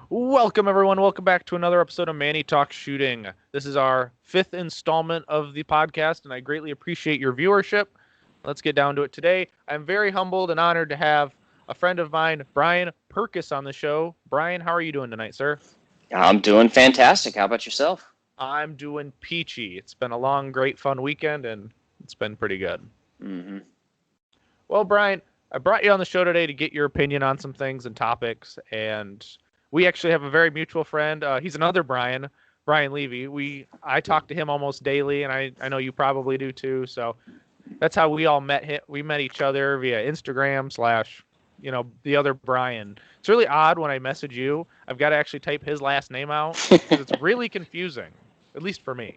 Welcome, everyone. Welcome back to another episode of Manny Talks Shooting. This is our fifth installment of the podcast, and I greatly appreciate your viewership. Let's get down to it today. I'm very humbled and honored to have a friend of mine, Brain Purkiss, on the show. Brian, how are you doing tonight, sir? I'm doing fantastic. How about yourself? I'm doing peachy. It's been a long, great, fun weekend, and it's been pretty good. Mm-hmm. Well, Brian, I brought you on the show today to get your opinion on some things and topics, and we actually have a very mutual friend. He's another Brian Levy. I talk to him almost daily, and I know you probably do too. So that's how we all met. We met each other via Instagram / the other Brian. It's really odd when I message you. I've got to actually type his last name out because it's really confusing, at least for me.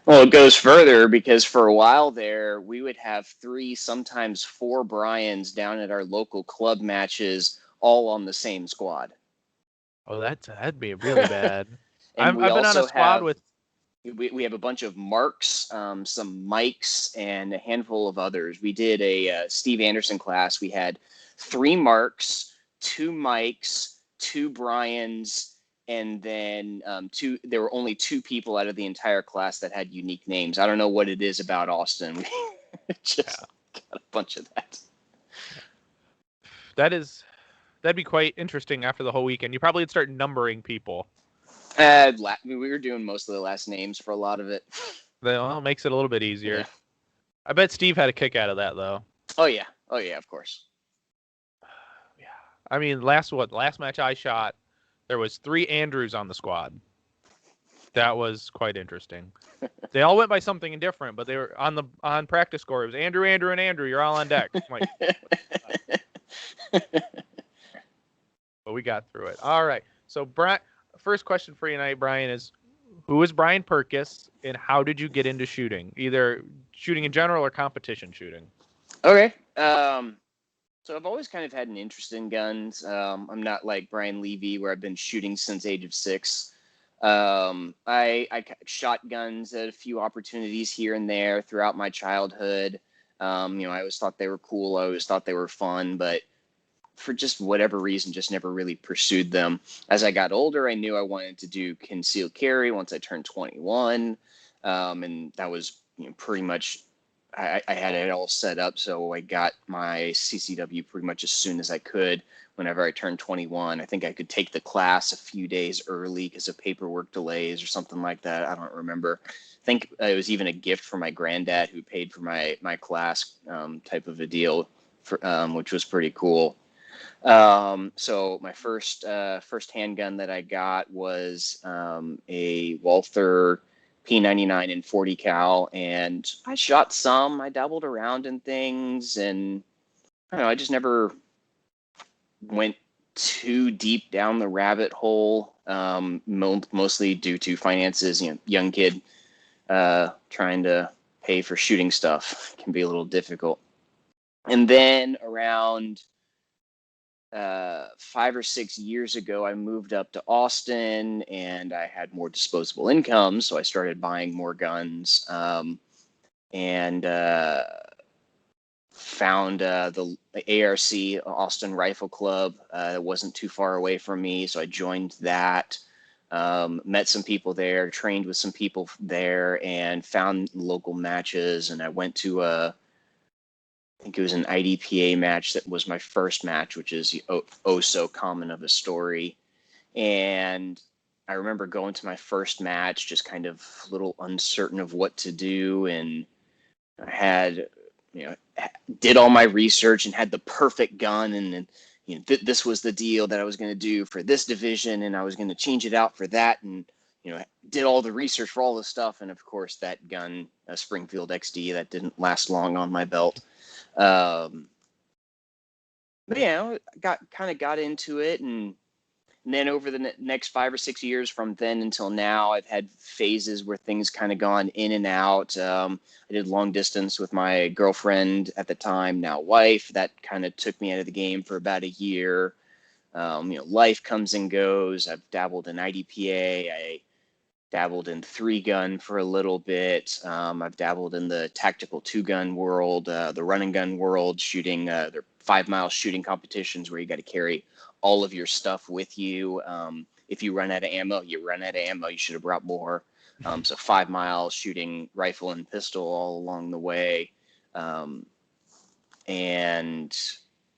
Well, it goes further because for a while there, we would have 3, sometimes 4 Bryans down at our local club matches, all on the same squad. Oh, that'd be really bad. And we I've been on a also squad have with. we have a bunch of Marks, some Mikes, and a handful of others. We did a Steve Anderson class. We had 3 Marks, 2 Mikes, 2 Bryans, and then two. There were only 2 people out of the entire class that had unique names. I don't know what it is about Austin. We just got a bunch of that. That'd be quite interesting after the whole weekend. You probably would start numbering people. We were doing most of the last names for a lot of it. Well, it makes it a little bit easier. Yeah. I bet Steve had a kick out of that, though. Oh yeah, of course. Yeah. I mean, last match I shot, there was 3 Andrews on the squad. That was quite interesting. They all went by something different, but they were on practice score. It was Andrew, Andrew, and Andrew. You're all on deck. I'm like, but we got through it. All right. So, first question for you tonight, Brian, is who is Brain Purkiss, and how did you get into shooting? Either shooting in general or competition shooting. Okay. So I've always kind of had an interest in guns. I'm not like Brian Levy, where I've been shooting since age of 6. I shot guns at a few opportunities here and there throughout my childhood. I always thought they were cool. I always thought they were fun, but for just whatever reason, just never really pursued them. As I got older, I knew I wanted to do concealed carry once I turned 21. And that was pretty much, I had it all set up. So I got my CCW pretty much as soon as I could. Whenever I turned 21, I think I could take the class a few days early because of paperwork delays or something like that. I don't remember. I think it was even a gift from my granddad who paid for my class, type of a deal, which was pretty cool. So my first handgun that I got was a Walther P99 in 40 cal, and I shot some. I dabbled around in things, and I don't know. I just never went too deep down the rabbit hole. Mostly due to finances. Young kid trying to pay for shooting stuff can be a little difficult. And then around 5 or 6 years ago, I moved up to Austin, and I had more disposable income, so I started buying more guns, and found the ARC, Austin Rifle Club, that wasn't too far away from me, so I joined that. Met some people there, trained with some people there, and found local matches, and I went to I think it was an IDPA match that was my first match, which is so common of a story. And I remember going to my first match just kind of a little uncertain of what to do. And I had, did all my research and had the perfect gun. And this was the deal that I was going to do for this division. And I was going to change it out for that. And, did all the research for all this stuff. And of course, that gun, a Springfield XD, that didn't last long on my belt. But got into it, and then over the next 5 or 6 years from then until now, I've had phases where things kind of gone in and out. I did long distance with my girlfriend at the time, now wife. That kind of took me out of the game for about a year. Life comes and goes. I've dabbled in IDPA. I dabbled in 3-gun for a little bit. I've dabbled in the tactical 2-gun world, the running gun world, shooting their 5-mile shooting competitions where you got to carry all of your stuff with you. If you run out of ammo, you run out of ammo. You should have brought more. So 5 miles shooting rifle and pistol all along the way. And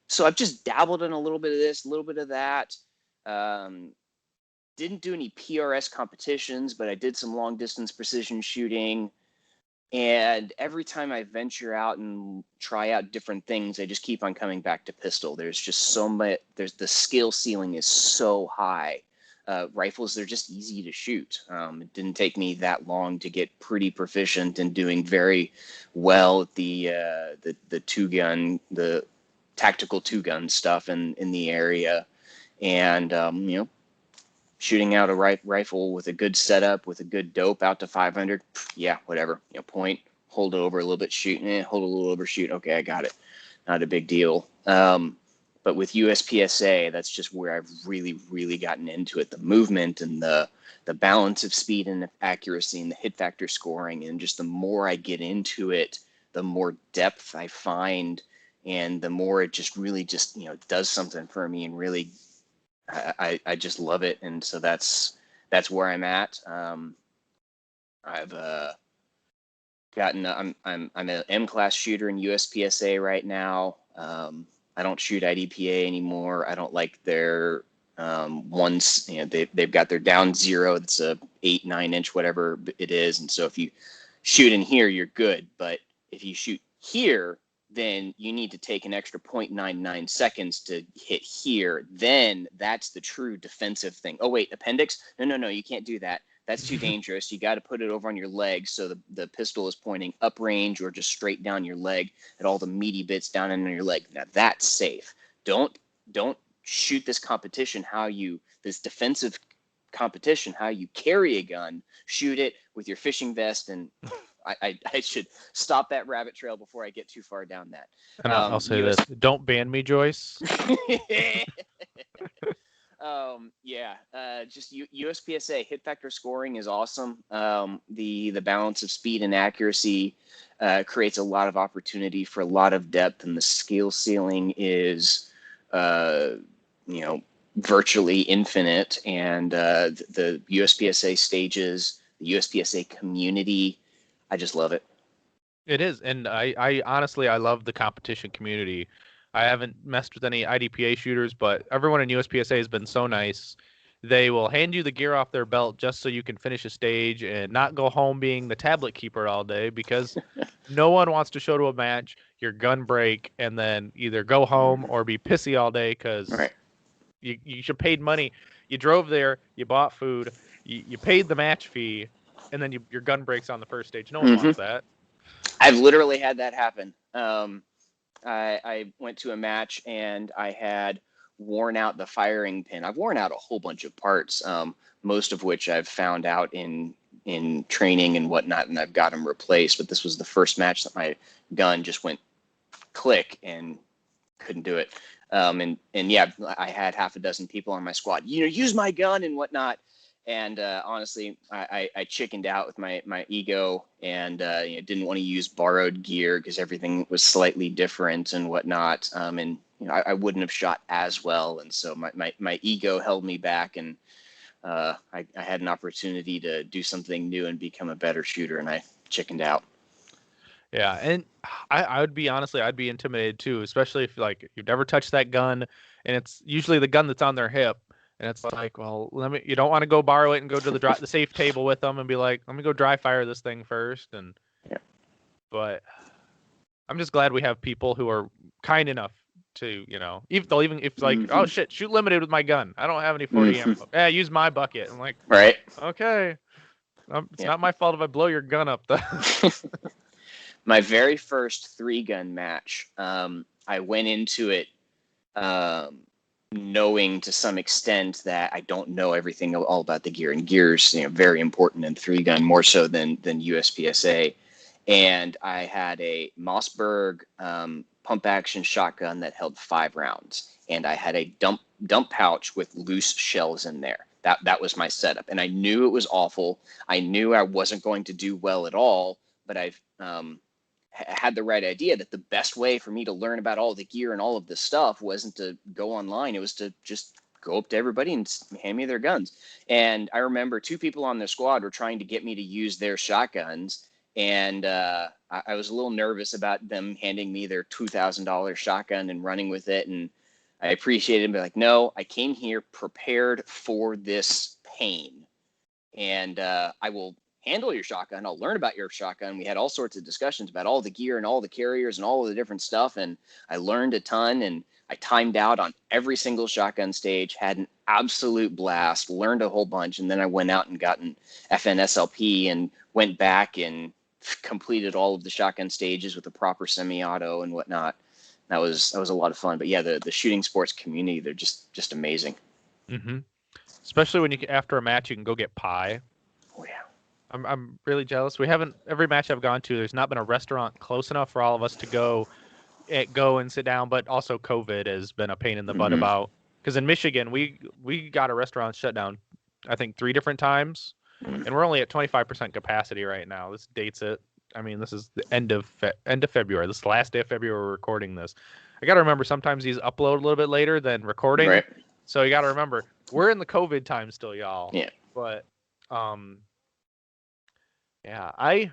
so I've just dabbled in a little bit of this, a little bit of that. Didn't do any PRS competitions, but I did some long distance precision shooting. And every time I venture out and try out different things, I just keep on coming back to pistol. There's just so much, the skill ceiling is so high. Rifles, they're just easy to shoot. It didn't take me that long to get pretty proficient and doing very well at the two-gun, the tactical two-gun stuff in the area. And, shooting out a rifle with a good setup, with a good dope out to 500, yeah, whatever. Point, hold it over a little bit, shoot, hold it a little over, shoot. Okay, I got it. Not a big deal. But with USPSA, that's just where I've really, really gotten into it. The movement and the balance of speed and accuracy and the hit factor scoring. And just the more I get into it, the more depth I find, and the more it just really just, does something for me, and really I just love it. And so that's where I'm at. I've gotten I'm an M-class shooter in USPSA right now. I don't shoot IDPA anymore. I don't like their ones. They've got their down zero. That's a 8-9 inch whatever it is. And so if you shoot in here, you're good. But if you shoot here, then you need to take an extra 0.99 seconds to hit here. Then that's the true defensive thing. Oh, wait, appendix? No, you can't do that. That's too dangerous. You got to put it over on your leg so the pistol is pointing up range or just straight down your leg at all the meaty bits down in your leg. Now that's safe. Don't shoot this defensive competition, how you carry a gun. Shoot it with your fishing vest, and I should stop that rabbit trail before I get too far down that. And I'll say this: don't ban me, Joyce. Just USPSA hit factor scoring is awesome. The balance of speed and accuracy creates a lot of opportunity for a lot of depth, and the skill ceiling is virtually infinite. And the USPSA stages, the USPSA community, I just love it. It is, and I honestly I love the competition community. I haven't messed with any IDPA shooters, but everyone in USPSA has been so nice. They will hand you the gear off their belt just so you can finish a stage and not go home being the tablet keeper all day, because no one wants to show to a match, your gun break, and then either go home or be pissy all day because you should paid money. You drove there, you bought food, you paid the match fee, and then your gun breaks on the first stage. No one wants that. I've literally had that happen. I went to a match and I had worn out the firing pin. I've worn out a whole bunch of parts, most of which I've found out in training and whatnot, and I've got them replaced. But this was the first match that my gun just went click and couldn't do it. And yeah, I had half a dozen people on my squad, use my gun and whatnot. And honestly, I chickened out with my ego, and didn't want to use borrowed gear because everything was slightly different and whatnot. And I wouldn't have shot as well, and so my ego held me back, and I had an opportunity to do something new and become a better shooter, and I chickened out. Yeah, and I would be honestly, I'd be intimidated too, especially if you've never touched that gun, and it's usually the gun that's on their hip. And it's like, well, you don't want to go borrow it and go to the safe table with them and be like, let me go dry fire this thing first. But I'm just glad we have people who are kind enough to, even if oh shit, shoot limited with my gun. I don't have any 40 ammo. Yeah, use my bucket. I'm like, right. Okay. It's not my fault if I blow your gun up though. My very first 3-gun match, I went into it, knowing to some extent that I don't know everything all about the gear, and gear's very important in 3-gun, more so than USPSA. And I had a Mossberg pump action shotgun that held 5 rounds, and I had a dump pouch with loose shells in there. That was my setup, and I knew it was awful. I knew I wasn't going to do well at all, but I've had the right idea that the best way for me to learn about all the gear and all of this stuff wasn't to go online. It was to just go up to everybody and hand me their guns. And I remember 2 people on the squad were trying to get me to use their shotguns. And I was a little nervous about them handing me their $2,000 shotgun and running with it. And I appreciated it, but like, no, I came here prepared for this pain. And I will handle your shotgun. I'll learn about your shotgun. We had all sorts of discussions about all the gear and all the carriers and all of the different stuff. And I learned a ton, and I timed out on every single shotgun stage, had an absolute blast, learned a whole bunch. And then I went out and got an FNSLP and went back and completed all of the shotgun stages with the proper semi-auto and whatnot. That was a lot of fun. But yeah, the shooting sports community, they're just amazing. Mm-hmm. Especially when after a match, you can go get pie. Oh yeah. I'm really jealous. We haven't, every match I've gone to, there's not been a restaurant close enough for all of us to go and sit down, but also COVID has been a pain in the butt about, because in Michigan, we got a restaurant shut down, I think 3 different times, and we're only at 25% capacity right now. This dates it. I mean, this is the end of February. This is the last day of February we're recording this. I got to remember sometimes these upload a little bit later than recording. Right. So you got to remember, we're in the COVID time still, y'all. Yeah. But, yeah, I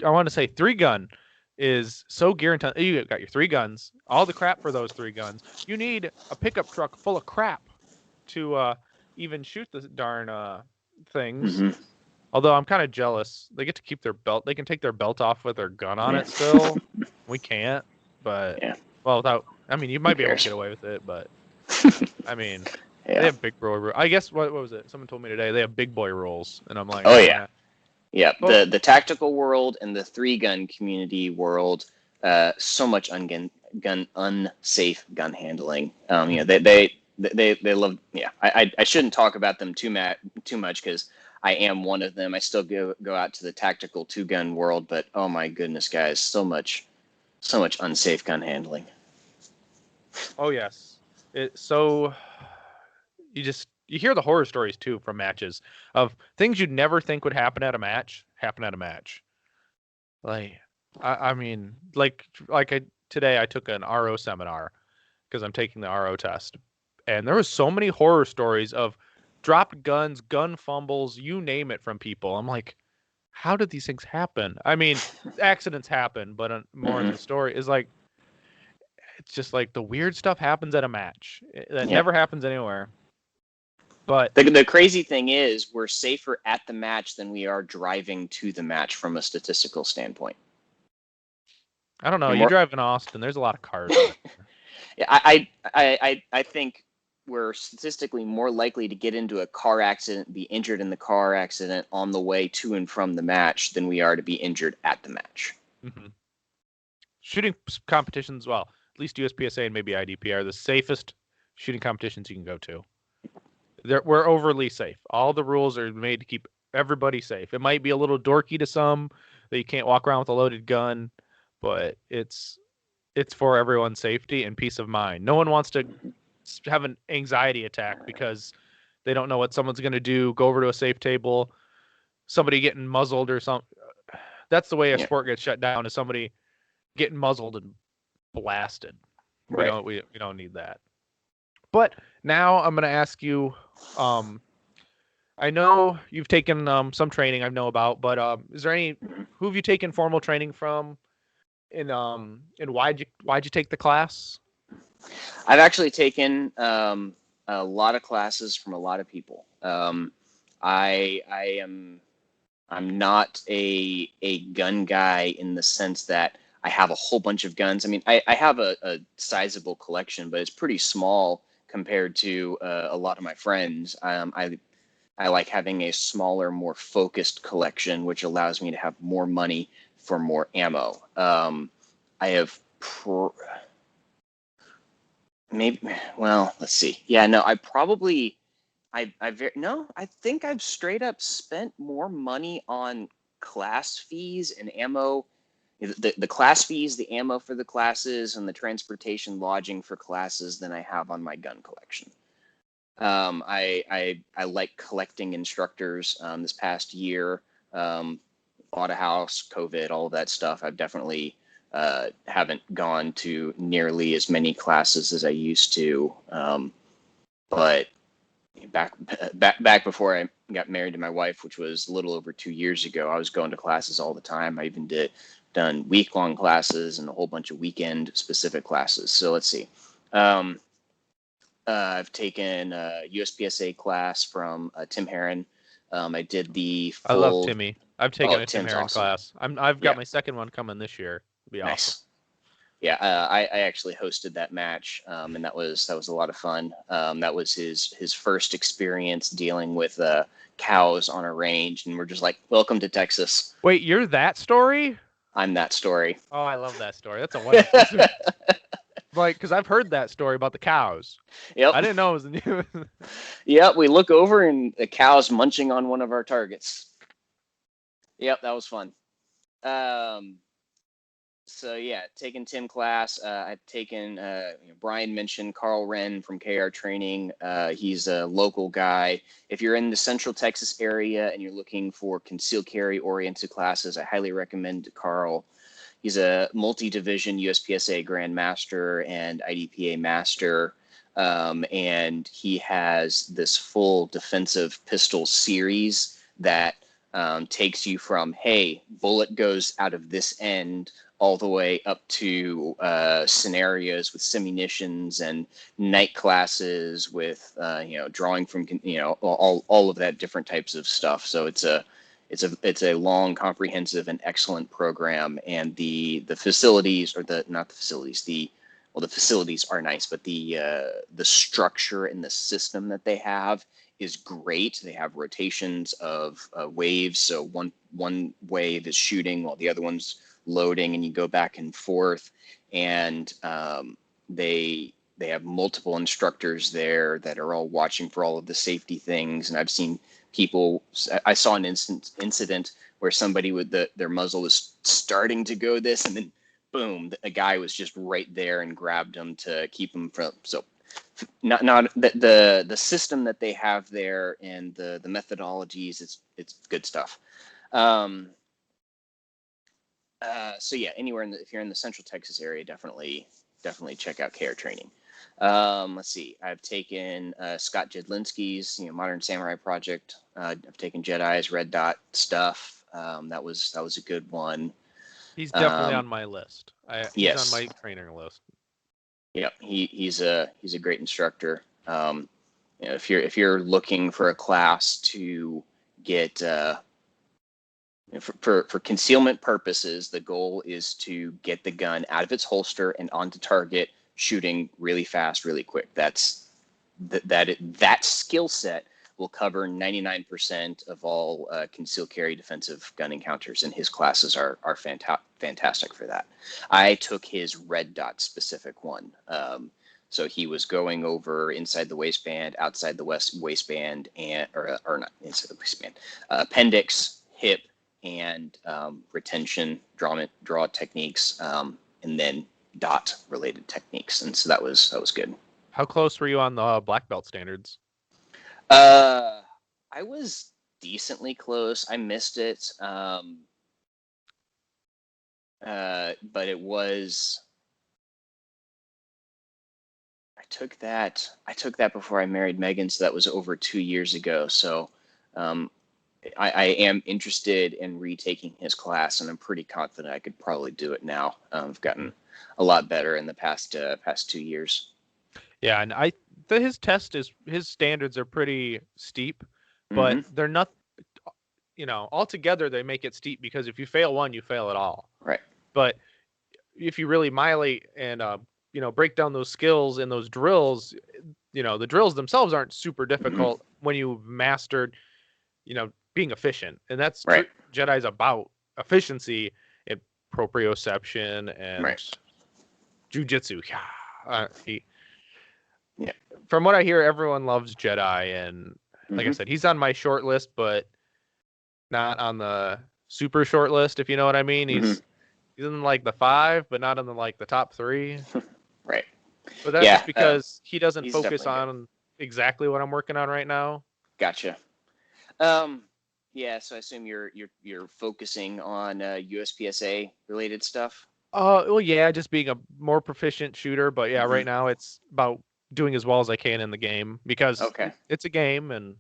want to say 3-gun is so gear intensive. You got your 3 guns, all the crap for those 3 guns. You need a pickup truck full of crap to even shoot the darn things. Mm-hmm. Although I'm kind of jealous. They get to keep their belt. They can take their belt off with their gun on it still. We can't. But, well, without, I mean, you might be able to get away with it, but, I mean, they have big boy rules. I guess, what was it? Someone told me today they have big boy rules. And I'm like, oh, yeah. Yeah, the tactical world and the 3-gun community world, so much unsafe gun handling. You know, they love. Yeah, I shouldn't talk about them too much because I am one of them. I still go out to the tactical 2-gun world, but oh my goodness, guys, so much unsafe gun handling. Oh yes, you hear the horror stories too from matches of things you'd never think would happen at a match happen at a match. Like, I mean, today I took an RO seminar because I'm taking the RO test, and there was so many horror stories of dropped guns, gun fumbles, you name it, from people. I'm like, how did these things happen? I mean, accidents happen, but more in the story is like, it's just like the weird stuff happens at a match that never happens anywhere. But the crazy thing is, we're safer at the match than we are driving to the match from a statistical standpoint. I don't know. You drive in Austin, there's a lot of cars. Yeah, I think we're statistically more likely to get into a car accident, be injured in the car accident on the way to and from the match than we are to be injured at the match. Mm-hmm. Shooting competitions, well, at least USPSA and maybe IDP are the safest shooting competitions you can go to. We're overly safe. All the rules are made to keep everybody safe. It might be a little dorky to some that you can't walk around with a loaded gun, but it's for everyone's safety and peace of mind. No one wants to have an anxiety attack because they don't know what someone's going to do, go over to a safe table, somebody getting muzzled or something. That's the way a sport gets shut down, is somebody getting muzzled and blasted. Right. We don't need that. But now I'm going to ask you, I know you've taken some training I know about, but is there who have you taken formal training from, and why'd you take the class? I've actually taken a lot of classes from a lot of people. I'm not a gun guy in the sense that I have a whole bunch of guns. I mean, I have a sizable collection, but it's pretty small compared to a lot of my friends. I like having a smaller, more focused collection, which allows me to have more money for more ammo. I have let's see. Yeah, no, I think I've straight up spent more money on class fees and ammo, the class fees, the ammo for the classes, and the transportation lodging for classes than I have on my gun collection. I like collecting instructors. This past year, bought a house, COVID, all of that stuff. I've definitely haven't gone to nearly as many classes as I used to. But back before I got married to my wife, which was a little over 2 years ago, I was going to classes all the time. I even done week-long classes and a whole bunch of weekend specific classes. So let's see. I've taken a USPSA class from Tim Herron. I did the I love full. Timmy. I've taken a Tim Tim's Herron awesome. class. I've got Yeah. my second one coming this year. It'll be Nice. awesome. Yeah, I actually hosted that match, and that was a lot of fun. That was his first experience dealing with cows on a range, and we're just like, "Welcome to Texas." Wait, you're that story? I'm that story. Oh, I love that story. That's a wonderful story. Like, because I've heard that story about the cows. Yep. I didn't know it was new. Yep. We look over and the cow's munching on one of our targets. Yep, that was fun. So yeah, taking Tim class. I've taken Brian mentioned Carl Wren from KR Training. He's a local guy. If you're in the Central Texas area and you're looking for concealed carry oriented classes, I highly recommend Carl. He's a multi-division USPSA Grandmaster and IDPA Master, and he has this full defensive pistol series that takes you from, hey, bullet goes out of this end all the way up to scenarios with simunitions and night classes with drawing from all of that different types of stuff. So it's a long, comprehensive, and excellent program. And the facilities, or the not the facilities, the facilities are nice, but the structure and the system that they have is great. They have rotations of waves, so one wave is shooting while the other one's loading, and you go back and forth. And they have multiple instructors there that are all watching for all of the safety things. And I've seen people. I saw an incident where somebody with their muzzle was starting to go this, and then boom, a guy was just right there and grabbed him to keep him from. So not the system that they have there and the methodologies, it's good stuff. So yeah, anywhere if you're in the Central Texas area, definitely check out KR Training. Let's see, I've taken Scott Jedlinski's Modern Samurai Project. I've taken Jedi's Red Dot stuff. That was a good one. He's definitely on my list. He's yes. on my training list. Yep, he's a great instructor. If you're looking for a class to get for concealment purposes, the goal is to get the gun out of its holster and onto target, shooting really fast, really quick. That skill set will cover 99% of all concealed carry defensive gun encounters, and his classes are fantastic for that. I took his Red Dot specific one. So he was going over inside the waistband, outside the waistband, or not inside the waistband, appendix, hip, and retention draw techniques, and then dot related techniques. And so that was good. How close were you on the black belt standards? I was decently close. I missed it. But it was, I took that before I married Megan. So that was over 2 years ago. So, I am interested in retaking his class, and I'm pretty confident I could probably do it now. I've gotten a lot better in the past 2 years. Yeah, and his standards are pretty steep, but they're not. Altogether they make it steep because if you fail one, you fail it all. Right. But if you really milate and break down those skills and those drills, the drills themselves aren't super difficult when you've mastered, being efficient. And that's right. Jedi's about efficiency and proprioception and jujitsu. From what I hear, everyone loves Jedi, and like I said, he's on my short list, but not on the super short list, if you know what I mean. He's in like the 5, but not in the top 3. Right. But that's just because he doesn't focus on exactly what I'm working on right now. Gotcha. Yeah, so I assume you're focusing on USPSA related stuff. Well, yeah, just being a more proficient shooter, but yeah, Hmm. right now it's about doing as well as I can in the game because Okay. it's a game, and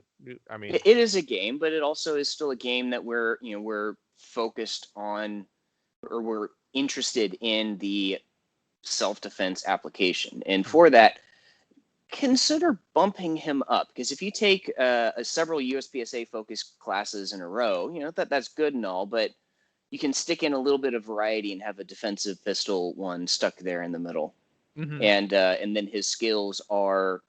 I mean, It is a game, but it also is still a game that we're focused on, or we're interested in the self-defense application. And for that, consider bumping him up, because if you take several USPSA focused classes in a row, that's good and all, but you can stick in a little bit of variety and have a defensive pistol one stuck there in the middle. mhm. And then his skills are.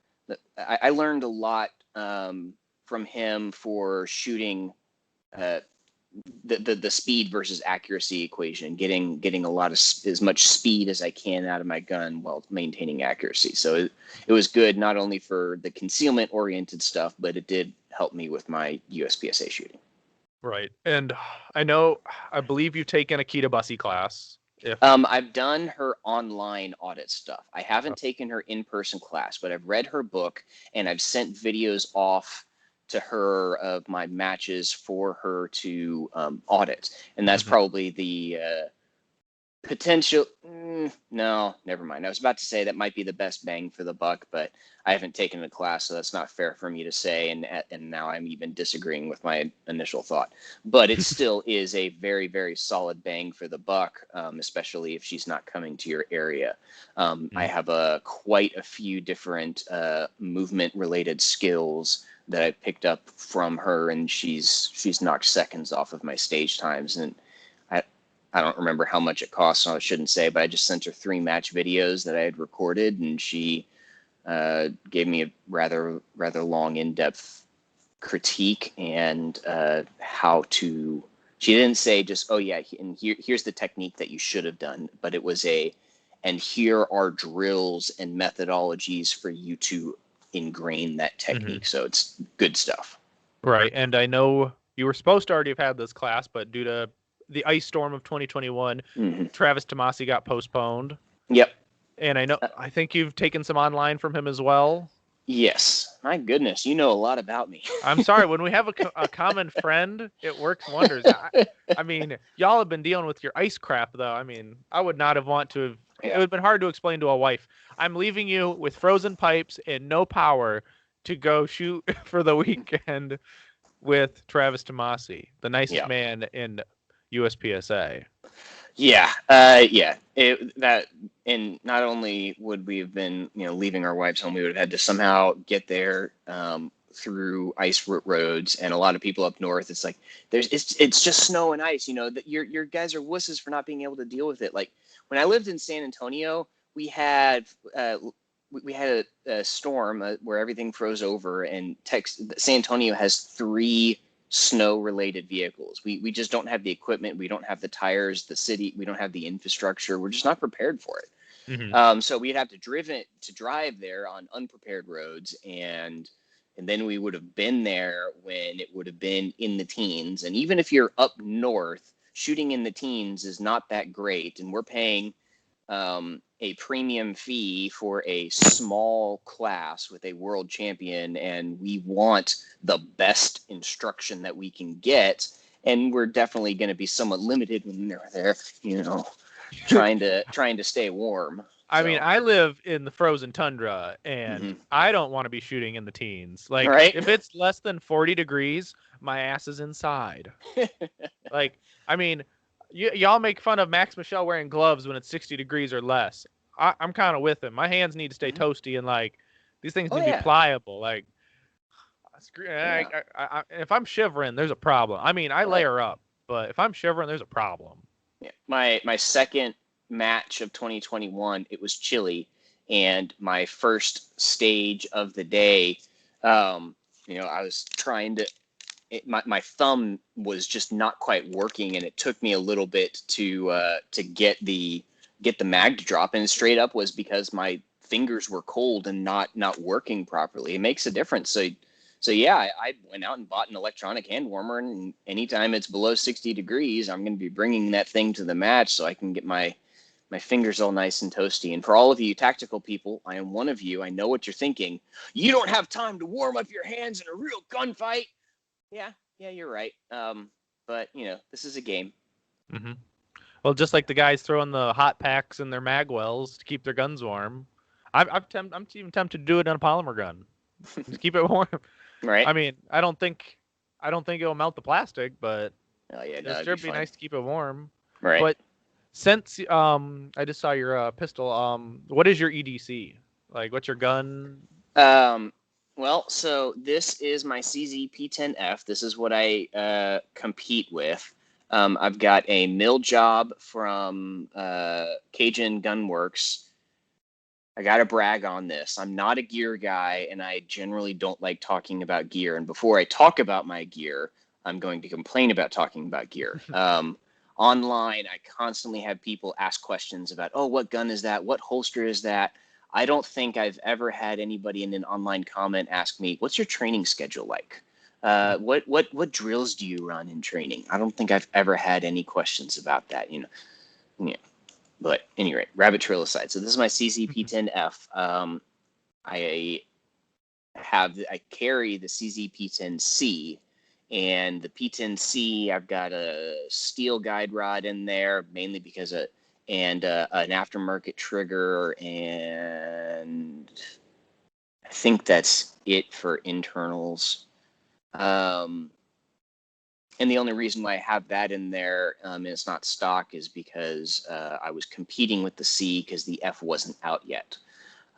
I learned a lot from him for shooting uh, the speed versus accuracy equation, getting a lot of as much speed as I can out of my gun while maintaining accuracy. So it was good not only for the concealment oriented stuff, but it did help me with my USPSA shooting. Right. And I believe you've taken a Kita Bussy class. If I've done her online audit stuff. I haven't taken her in-person class, but I've read her book and I've sent videos off to her of my matches for her to audit. And that's Mhm. probably the potential. No, never mind. I was about to say that might be the best bang for the buck, but I haven't taken the class, so that's not fair for me to say. And now I'm even disagreeing with my initial thought. But it still is a very, very solid bang for the buck, especially if she's not coming to your area. I have quite a few different movement related skills that I picked up from her, and she's knocked seconds off of my stage times. And I don't remember how much it cost, so I shouldn't say, but I just sent her 3 match videos that I had recorded, and she gave me a rather long, in-depth critique and how to. She didn't say just, oh yeah, and here's the technique that you should have done, but it was and here are drills and methodologies for you to ingrain that Mhm. technique. So it's good stuff. Right. And I know you were supposed to already have had this class, but due to the ice storm of 2021, Hmm. Travis Tomasi got postponed. Yep. And Uh, I think you've taken some online from him as well. yes. My goodness, you know a lot about me. I'm sorry, when we have a common friend, it works wonders. I mean, y'all have been dealing with your ice crap, though. I mean, I would not have want to have. It would Yeah. have been hard to explain to a wife. I'm leaving you with frozen pipes and no power to go shoot for the weekend with Travis Tomasi, the nicest Yeah. man in USPSA. Yeah, yeah. That, and not only would we have been, leaving our wives home, we would have had to somehow get there through ice roads, and a lot of people up north. It's like it's just snow and ice. That your guys are wusses for not being able to deal with it. Like when I lived in San Antonio, we had we had a storm where everything froze over, and San Antonio has 3 snow related vehicles. We just don't have the equipment, we don't have the tires, the city, we don't have the infrastructure, we're just not prepared for it. Hmm. So we'd have to drive there on unprepared roads, and then we would have been there when it would have been in the teens. And even if you're up north, shooting in the teens is not that great, and we're paying a premium fee for a small class with a world champion, and we want the best instruction that we can get. And we're definitely going to be somewhat limited when they're there, trying to stay warm. I mean, So, I live in the frozen tundra, and mhm. I don't want to be shooting in the teens. All Like, right. if it's less than 40 degrees, my ass is inside. Like, I mean, y'all make fun of Max Michel wearing gloves when it's 60 degrees or less. I'm kind of with him. My hands need to stay Mhm. toasty, and like these things Oh need to be yeah, pliable. Like, yeah, if I'm shivering, there's a problem. I mean, I right. layer up, but if I'm shivering, there's a problem. Yeah. My second match of 2021, it was chilly, and my first stage of the day, I was trying to. My thumb was just not quite working, and it took me a little bit to get the mag to drop. And straight up was because my fingers were cold and not working properly. It makes a difference. So yeah, I went out and bought an electronic hand warmer, and anytime it's below 60 degrees, I'm going to be bringing that thing to the match so I can get my fingers all nice and toasty. And for all of you tactical people, I am one of you. I know what you're thinking. You don't have time to warm up your hands in a real gunfight. Yeah, yeah, you're right. But this is a game. Hmm. Well, just like the guys throwing the hot packs in their magwells to keep their guns warm. I'm even tempted to do it on a polymer gun. Just keep it warm. Right? I mean, I don't think it'll melt the plastic, but Oh yeah, no, it'll that'd sure be be fun. nice to keep it warm. Right. But since I just saw your pistol, what is your EDC? Like, what's your gun? Um, well, so this is my CZ-P10F. This is what I compete with. I've got a mill job from Cajun Gunworks. I got to brag on this. I'm not a gear guy, and I generally don't like talking about gear. And before I talk about my gear, I'm going to complain about talking about gear. Online, I constantly have people ask questions about, oh, what gun is that? What holster is that? I don't think I've ever had anybody in an online comment ask me, what's your training schedule like? What drills do you run in training? I don't think I've ever had any questions about that. Yeah. But anyway, rabbit trail aside, so this is my CZ-P10F. I I carry the CZ-P10C, and the P10C, I've got a steel guide rod in there, mainly because and an aftermarket trigger, and I think that's it for internals. Um, and the only reason why I have that in there, and it's not stock, is because I was competing with the C because the F wasn't out yet.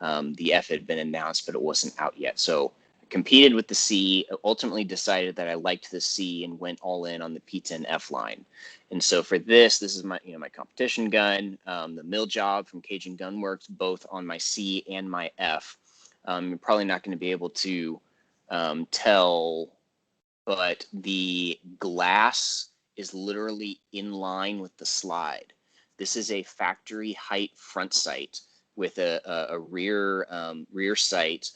The F had been announced, but it wasn't out yet. So I competed with the C, ultimately decided that I liked the C and went all in on the P10F line. And so for this is my, my competition gun, the mill job from Cajun Gunworks, both on my C and my F. You're probably not going to be able to tell, but the glass is literally in line with the slide. This is a factory height front sight with a rear sight.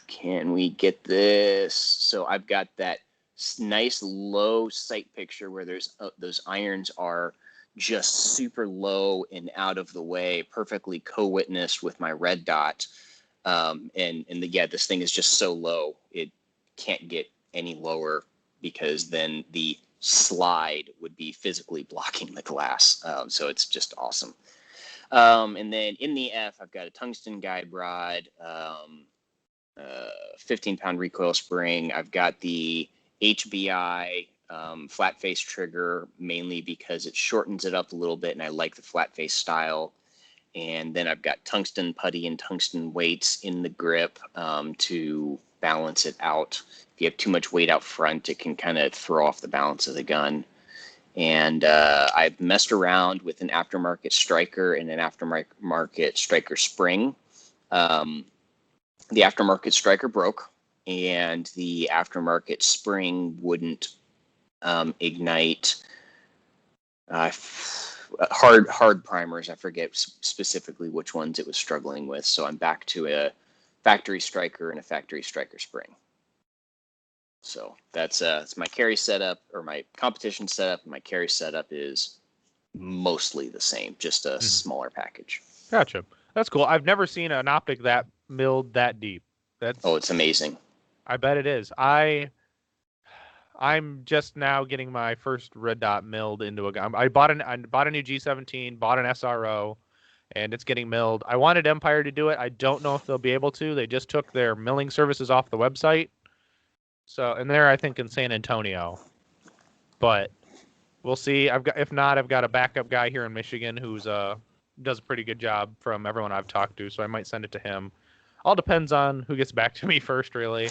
Can we get this? So I've got that nice low sight picture where there's those irons are just super low and out of the way, perfectly co-witnessed with my red dot. Yeah, this thing is just so low it can't get any lower because then the slide would be physically blocking the glass. So it's just awesome. And then in the F, I've got a tungsten guide rod, 15-pound recoil spring. I've got the HBI flat face trigger, mainly because it shortens it up a little bit, and I like the flat face style. And then I've got tungsten putty and tungsten weights in the grip to balance it out. If you have too much weight out front, it can kind of throw off the balance of the gun. And I've messed around with an aftermarket striker and an aftermarket striker spring. The aftermarket striker broke, and the aftermarket spring wouldn't ignite. Hard primers. I forget specifically which ones it was struggling with. So I'm back to a factory striker and a factory striker spring. So that's my carry setup, or my competition setup. My carry setup is mostly the same, just a smaller package. Gotcha. That's cool. I've never seen an optic that milled that deep. It's amazing. I bet it is. I'm just now getting my first red dot milled into a gun. I bought a new G17, bought an SRO, and it's getting milled. I wanted Empire to do it. I don't know if they'll be able to. They just took their milling services off the website. So, and they're, I think, in San Antonio. But we'll see. If not, I've got a backup guy here in Michigan who's does a pretty good job from everyone I've talked to, so I might send it to him. All depends on who gets back to me first, really.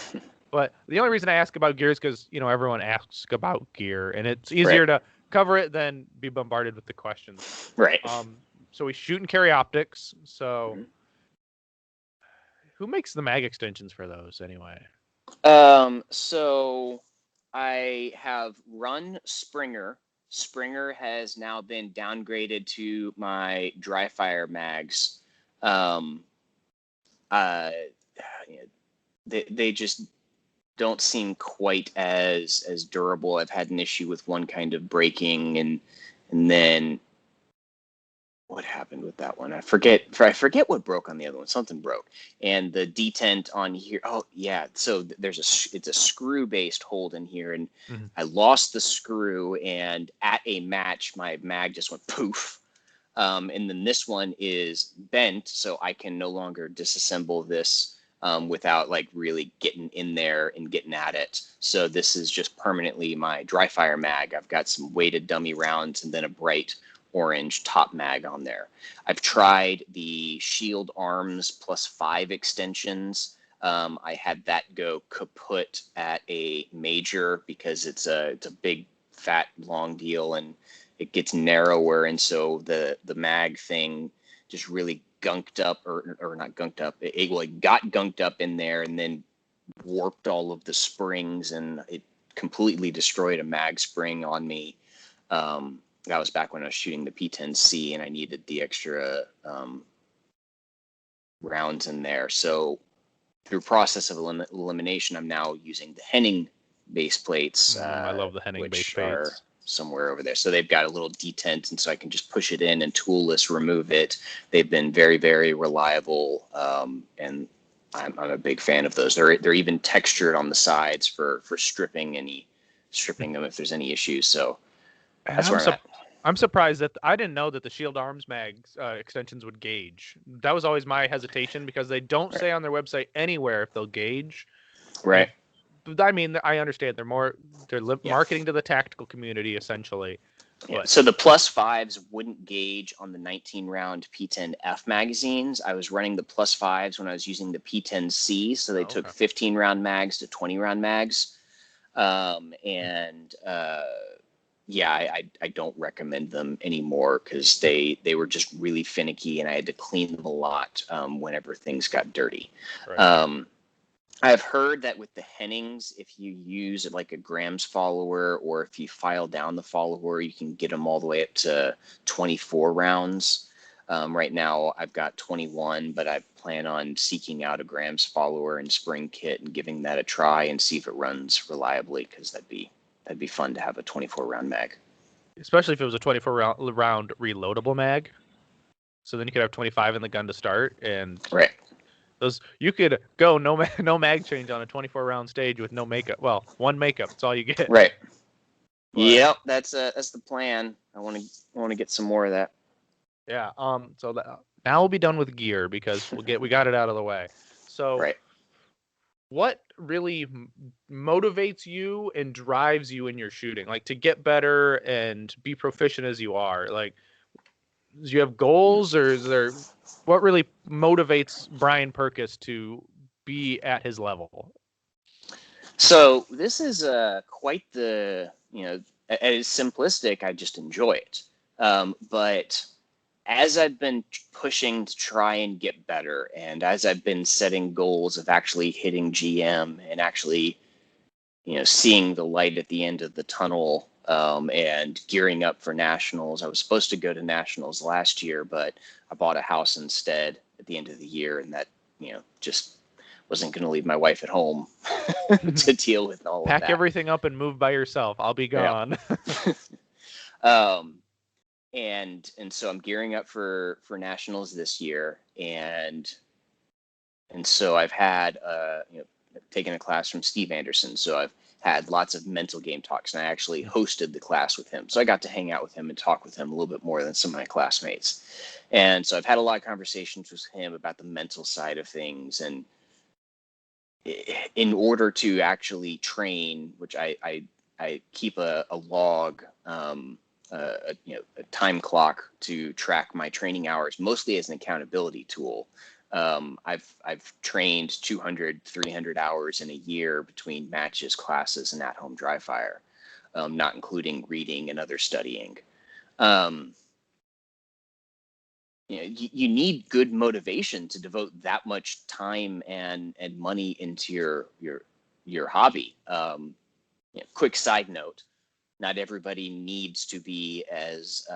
But the only reason I ask about gear is because, everyone asks about gear, and it's easier to cover it than be bombarded with the questions. Right. So we shoot and carry optics. So who makes the mag extensions for those anyway? So I have run Springer. Springer has now been downgraded to my dry fire mags. They just don't seem quite as durable. I've had an issue with one kind of breaking, and then what happened with that one. I forget what broke on the other one. Something broke, and the detent on here. Oh yeah, so it's a screw based hold in here, and Mhm. I lost the screw, and at a match, my mag just went poof. And then this one is bent, so I can no longer disassemble this without like really getting in there and getting at it. So this is just permanently my dry fire mag. I've got some weighted dummy rounds and then a bright orange top mag on there. I've tried the Shield Arms +5 extensions. I had that go kaput at a major because it's a big fat long deal and it gets narrower, and so the mag thing just really gunked up, or not gunked up. It got gunked up in there and then warped all of the springs, and it completely destroyed a mag spring on me. That was back when I was shooting the P10C and I needed the extra rounds in there. So through process of elimination, I'm now using the Henning base plates, I love the Henning base which are plates. somewhere over there. So they've got a little detent, and so I can just push it in and toolless remove it. They've been very, very reliable, and I'm a big fan of those. They're even textured on the sides for stripping them if there's any issues. So that's where I'm at. I'm surprised that I didn't know that the Shield Arms mags extensions would gauge. That was always my hesitation because they don't say on their website anywhere if they'll gauge. Right. And, I mean, I understand they're marketing to the tactical community essentially. Yeah. But So the +5s wouldn't gauge on the 19-round P10F magazines. I was running the +5s when I was using the P10C, so they took 15-round mags to 20-round mags. Yeah, I don't recommend them anymore because they were just really finicky, and I had to clean them a lot whenever things got dirty. right. I've heard that with the Hennings, if you use like a grams follower or if you file down the follower, you can get them all the way up to 24 rounds. Right now, I've got 21, but I plan on seeking out a grams follower and spring kit and giving that a try and see if it runs reliably, because that'd be fun to have a 24-round mag. Especially if it was a 24-round reloadable mag. So then you could have 25 in the gun to start, and right. Those you could go no mag change on a 24-round stage with no makeup. Well, one makeup, that's all you get. Right. But, yep, that's the plan. I want to get some more of that. Yeah. So now we'll be done with gear because we got it out of the way. So, right. What really motivates you and drives you in your shooting, like to get better and be proficient as you are? Like, do you have goals, or is there what really motivates Brain Purkiss to be at his level? So this is quite the, as simplistic. I just enjoy it. But as I've been pushing to try and get better, and as I've been setting goals of actually hitting GM and actually, seeing the light at the end of the tunnel, and gearing up for nationals. I was supposed to go to nationals last year, but I bought a house instead at the end of the year, and that, just wasn't going to leave my wife at home to deal with all of that. Pack everything up and move by yourself. I'll be gone. Yeah. And so I'm gearing up for nationals this year, and so I've had taken a class from Steve Anderson, so I've had lots of mental game talks, and I actually hosted the class with him, so I got to hang out with him and talk with him a little bit more than some of my classmates. And so I've had a lot of conversations with him about the mental side of things, and in order to actually train, which I keep a log, a time clock to track my training hours, mostly as an accountability tool. I've trained 200, 300 hours in a year between matches, classes, and at-home dry fire, not including reading and other studying. You need good motivation to devote that much time and money into your hobby. Quick side note: not everybody needs to be as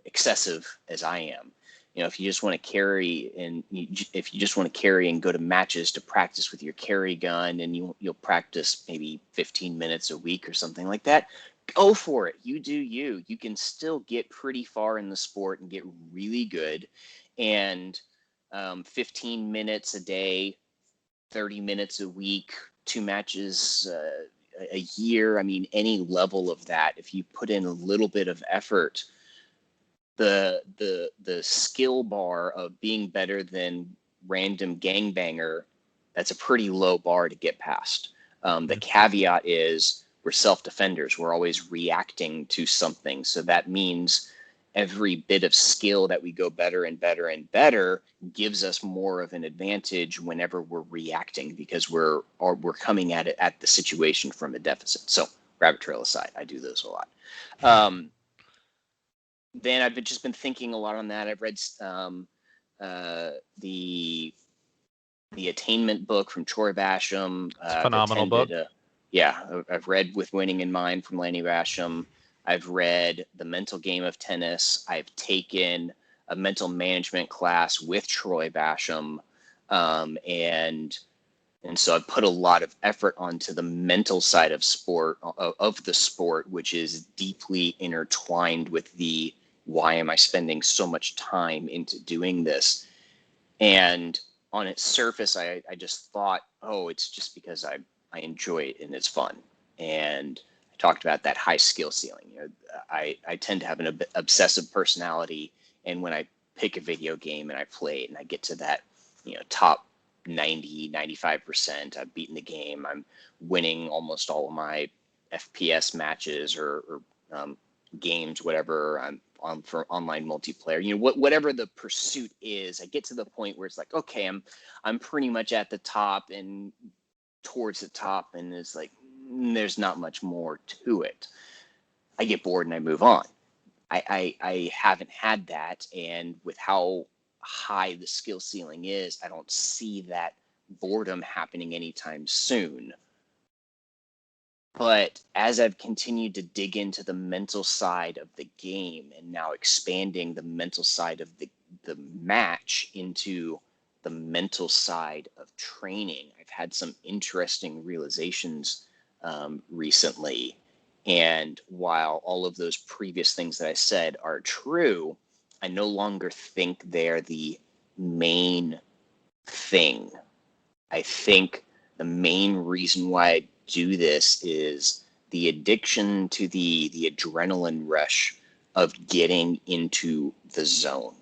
excessive as I am. If you just want to carry and go to matches to practice with your carry gun, and you'll practice maybe 15 minutes a week or something like that, go for it. You do you. You can still get pretty far in the sport and get really good. And 15 minutes a day, 30 minutes a week, 2 matches a year. I mean, any level of that, if you put in a little bit of effort, the skill bar of being better than random gangbanger, that's a pretty low bar to get past. The caveat is we're self-defenders. We're always reacting to something. So that means every bit of skill that we go better and better and better gives us more of an advantage whenever we're reacting, because we're coming at it at the situation from a deficit. So rabbit trail aside, I do those a lot. Then I've just been thinking a lot on that. I've read the Attainment book from Troy Basham. It's a phenomenal book. I've read With Winning in Mind from Lanny Basham. I've read The Mental Game of Tennis. I've taken a mental management class with Troy Basham, and so I've put a lot of effort onto the mental side of the sport, which is deeply intertwined with the why am I spending so much time into doing this? And on its surface, I just thought, oh, it's just because I enjoy it and it's fun. And I talked about that high skill ceiling. I tend to have an obsessive personality, and when I pick a video game and I play it and I get to that, top 90, 95%, I've beaten the game. I'm winning almost all of my FPS matches or games, whatever. I'm on for online multiplayer. Whatever the pursuit is, I get to the point where it's like, okay, I'm pretty much at the top and towards the top, and it's like there's not much more to it. I get bored and I move on. I haven't had that, and with how high the skill ceiling is, I don't see that boredom happening anytime soon. But as I've continued to dig into the mental side of the game, and now expanding the mental side of the match into the mental side of training, I've had some interesting realizations recently. And while all of those previous things that I said are true, I no longer think they're the main thing. I think the main reason why I do this is the addiction to the adrenaline rush of getting into the zone.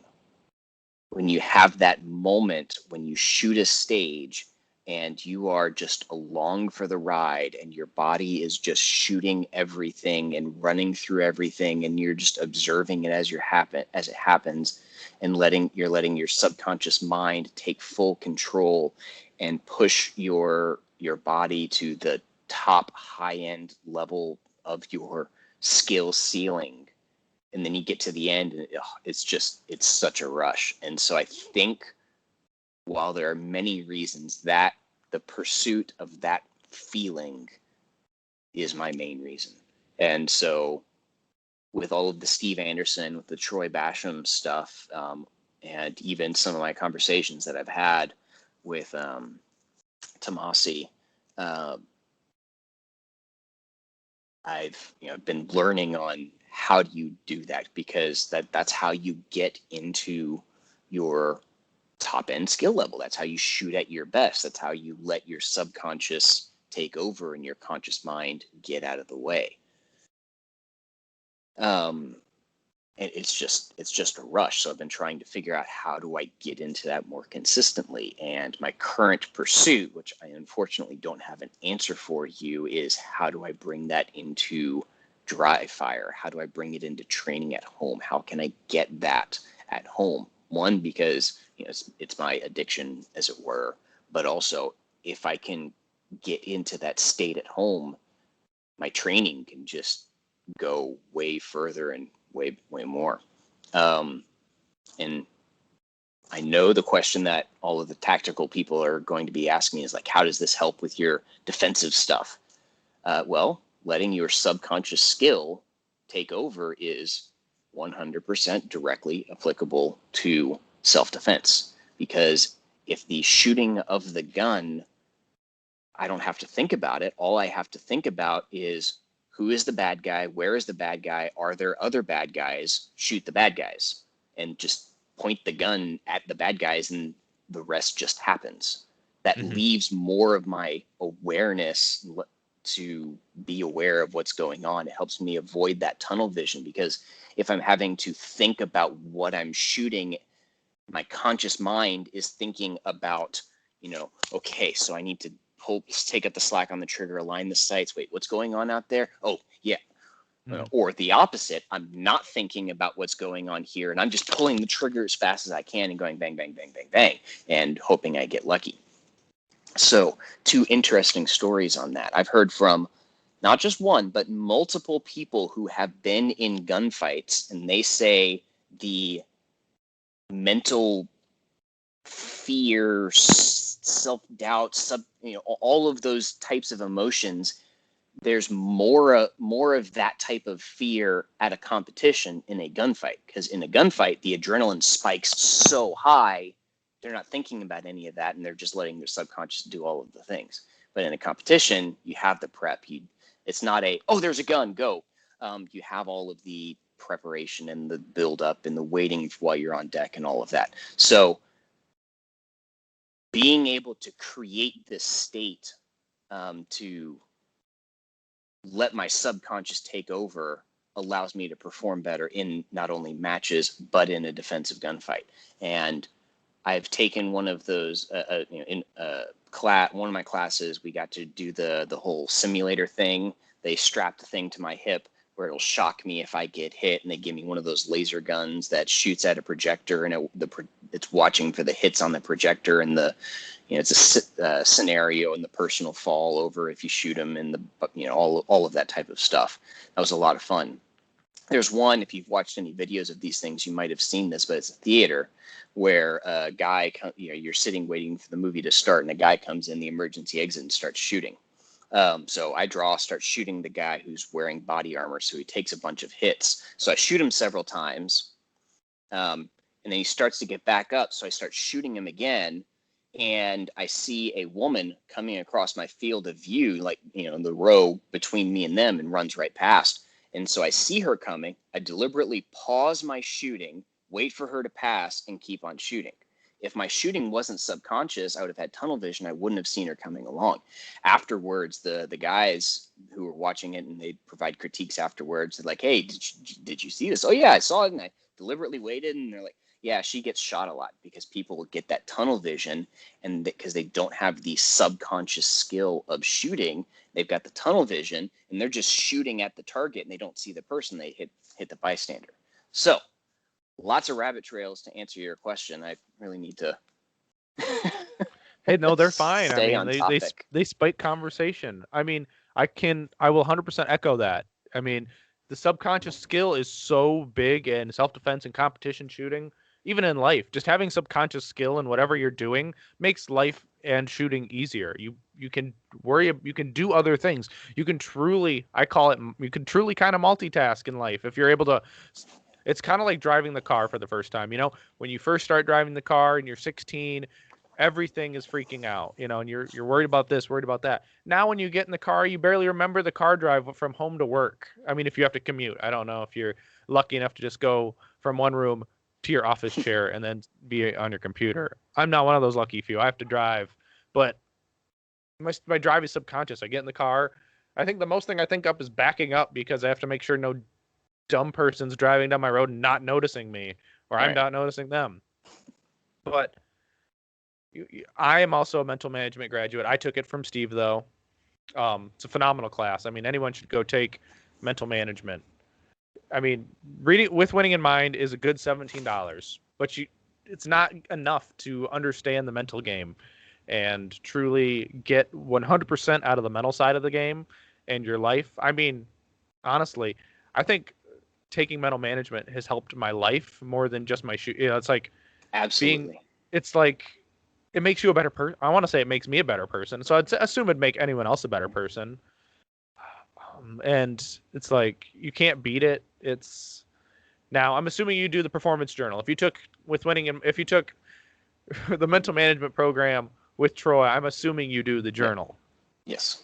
When you have that moment, when you shoot a stage and you are just along for the ride, and your body is just shooting everything and running through everything, and you're just observing it as it happens, and letting your subconscious mind take full control and push your body to the top high-end level of your skill ceiling. And then you get to the end, and it's such a rush. And so I think, while there are many reasons, that the pursuit of that feeling is my main reason. And so with all of the Steve Anderson, with the Troy Basham stuff, and even some of my conversations that I've had with Tomasi, I've been learning on how do you do that, because that's how you get into your top end skill level. That's how you shoot at your best. That's how you let your subconscious take over and your conscious mind get out of the way. And it's just a rush. So I've been trying to figure out, how do I get into that more consistently? And my current pursuit, which I unfortunately don't have an answer for you, is how do I bring that into dry fire? How do I bring it into training at home? How can I get that at home? One, because it's my addiction, as it were, but also, if I can get into that state at home, my training can just go way further and way more. And I know the question that all of the tactical people are going to be asking is like, how does this help with your defensive stuff? Well, letting your subconscious skill take over is 100% directly applicable to self-defense, because if the shooting of the gun, I don't have to think about it. All I have to think about is, who is the bad guy? Where is the bad guy? Are there other bad guys? Shoot the bad guys and just point the gun at the bad guys, and the rest just happens. That leaves more of my awareness to be aware of what's going on. It helps me avoid that tunnel vision, because if I'm having to think about what I'm shooting, my conscious mind is thinking about, okay, so I need to take up the slack on the trigger, align the sights. Wait, what's going on out there? Oh, yeah. Or the opposite, I'm not thinking about what's going on here, and I'm just pulling the trigger as fast as I can and going bang, bang, bang, bang, bang, and hoping I get lucky. So 2 interesting stories on that. I've heard from not just one, but multiple people who have been in gunfights, and they say the mental fear, self-doubt, all of those types of emotions, there's more of that type of fear at a competition in a gunfight, because in a gunfight, the adrenaline spikes so high, they're not thinking about any of that, and they're just letting their subconscious do all of the things. But in a competition, you have the prep. It's not there's a gun, go. You have all of the preparation and the build up and the waiting while you're on deck and all of that. So being able to create this state to let my subconscious take over allows me to perform better in not only matches, but in a defensive gunfight. And I've taken one of those in one of my classes. We got to do the whole simulator thing. They strapped the thing to my hip where it'll shock me if I get hit, and they give me one of those laser guns that shoots at a projector, and it's watching for the hits on the projector, and it's a scenario, and the person will fall over if you shoot them, and all of that type of stuff. That was a lot of fun. There's one, if you've watched any videos of these things, you might have seen this, but it's a theater where a guy, you're sitting waiting for the movie to start, and a guy comes in the emergency exit and starts shooting. So I start shooting the guy who's wearing body armor, so he takes a bunch of hits. So I shoot him several times, and then he starts to get back up, so I start shooting him again, and I see a woman coming across my field of view, in the row between me and them, and runs right past. And so I see her coming. I deliberately pause my shooting, wait for her to pass, and keep on shooting. If my shooting wasn't subconscious, I would have had tunnel vision. I wouldn't have seen her coming along. Afterwards, the guys who were watching it, and they provide critiques afterwards, they're like, hey, did you see this? Oh, yeah, I saw it. And I deliberately waited. And they're like, yeah, she gets shot a lot because people will get that tunnel vision, and because they don't have the subconscious skill of shooting, they've got the tunnel vision, and they're just shooting at the target, and they don't see the person. They hit the bystander. So lots of rabbit trails to answer your question. I really need to. Hey, no, they're fine. Stay I on mean, topic. they spike conversation. I mean, I will 100% echo that. I mean, the subconscious skill is so big in self-defense and competition shooting, even in life. Just having subconscious skill in whatever you're doing makes life and shooting easier. You can do other things. You can truly kind of multitask in life if you're able to. It's kind of like driving the car for the first time. When you first start driving the car and you're 16, everything is freaking out, and you're worried about this, worried about that. Now, when you get in the car, you barely remember the car drive from home to work. I mean, if you have to commute, I don't know if you're lucky enough to just go from one room to your office chair and then be on your computer. I'm not one of those lucky few. I have to drive, but my drive is subconscious. I get in the car. I think the most thing I think up is backing up, because I have to make sure no dumb person's driving down my road and not noticing me, or I'm not noticing them. But I am also a mental management graduate. I took it from Steve, though. It's a phenomenal class. I mean, anyone should go take mental management. I mean, reading with winning in mind is a good $17, but it's not enough to understand the mental game and truly get 100% out of the mental side of the game and your life. I mean, honestly, I think taking mental management has helped my life more than just my shoot. It's like absolutely. It's like it makes you a better person. I want to say it makes me a better person, so I'd assume it'd make anyone else a better person. And it's like you can't beat it. It's now I'm assuming you do the performance journal. If you took the mental management program with Troy, I'm assuming you do the journal. Yes.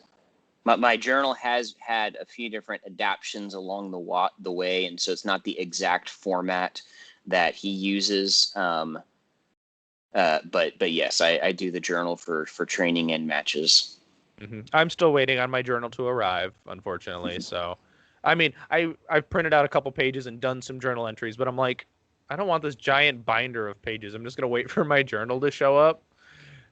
My journal has had a few different adaptations along the way, and so it's not the exact format that he uses. But yes, I do the journal for training and matches. Mm-hmm. I'm still waiting on my journal to arrive, unfortunately. So, I mean, I've printed out a couple pages and done some journal entries, but I'm like, I don't want this giant binder of pages. I'm just gonna wait for my journal to show up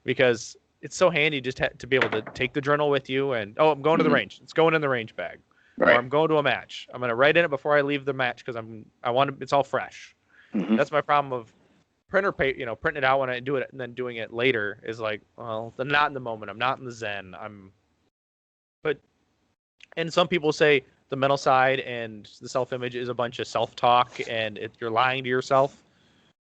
because it's so handy just to be able to take the journal with you and I'm going to the range. It's going in the range bag, Right. or I'm going to a match. I'm gonna write in it before I leave the match because I want to. It's all fresh. Mm-hmm. That's my problem of printing it out when I do it and then doing it later is like, well, I'm not in the moment. I'm not in the zen. And some people say the mental side and the self-image is a bunch of self-talk and you're lying to yourself.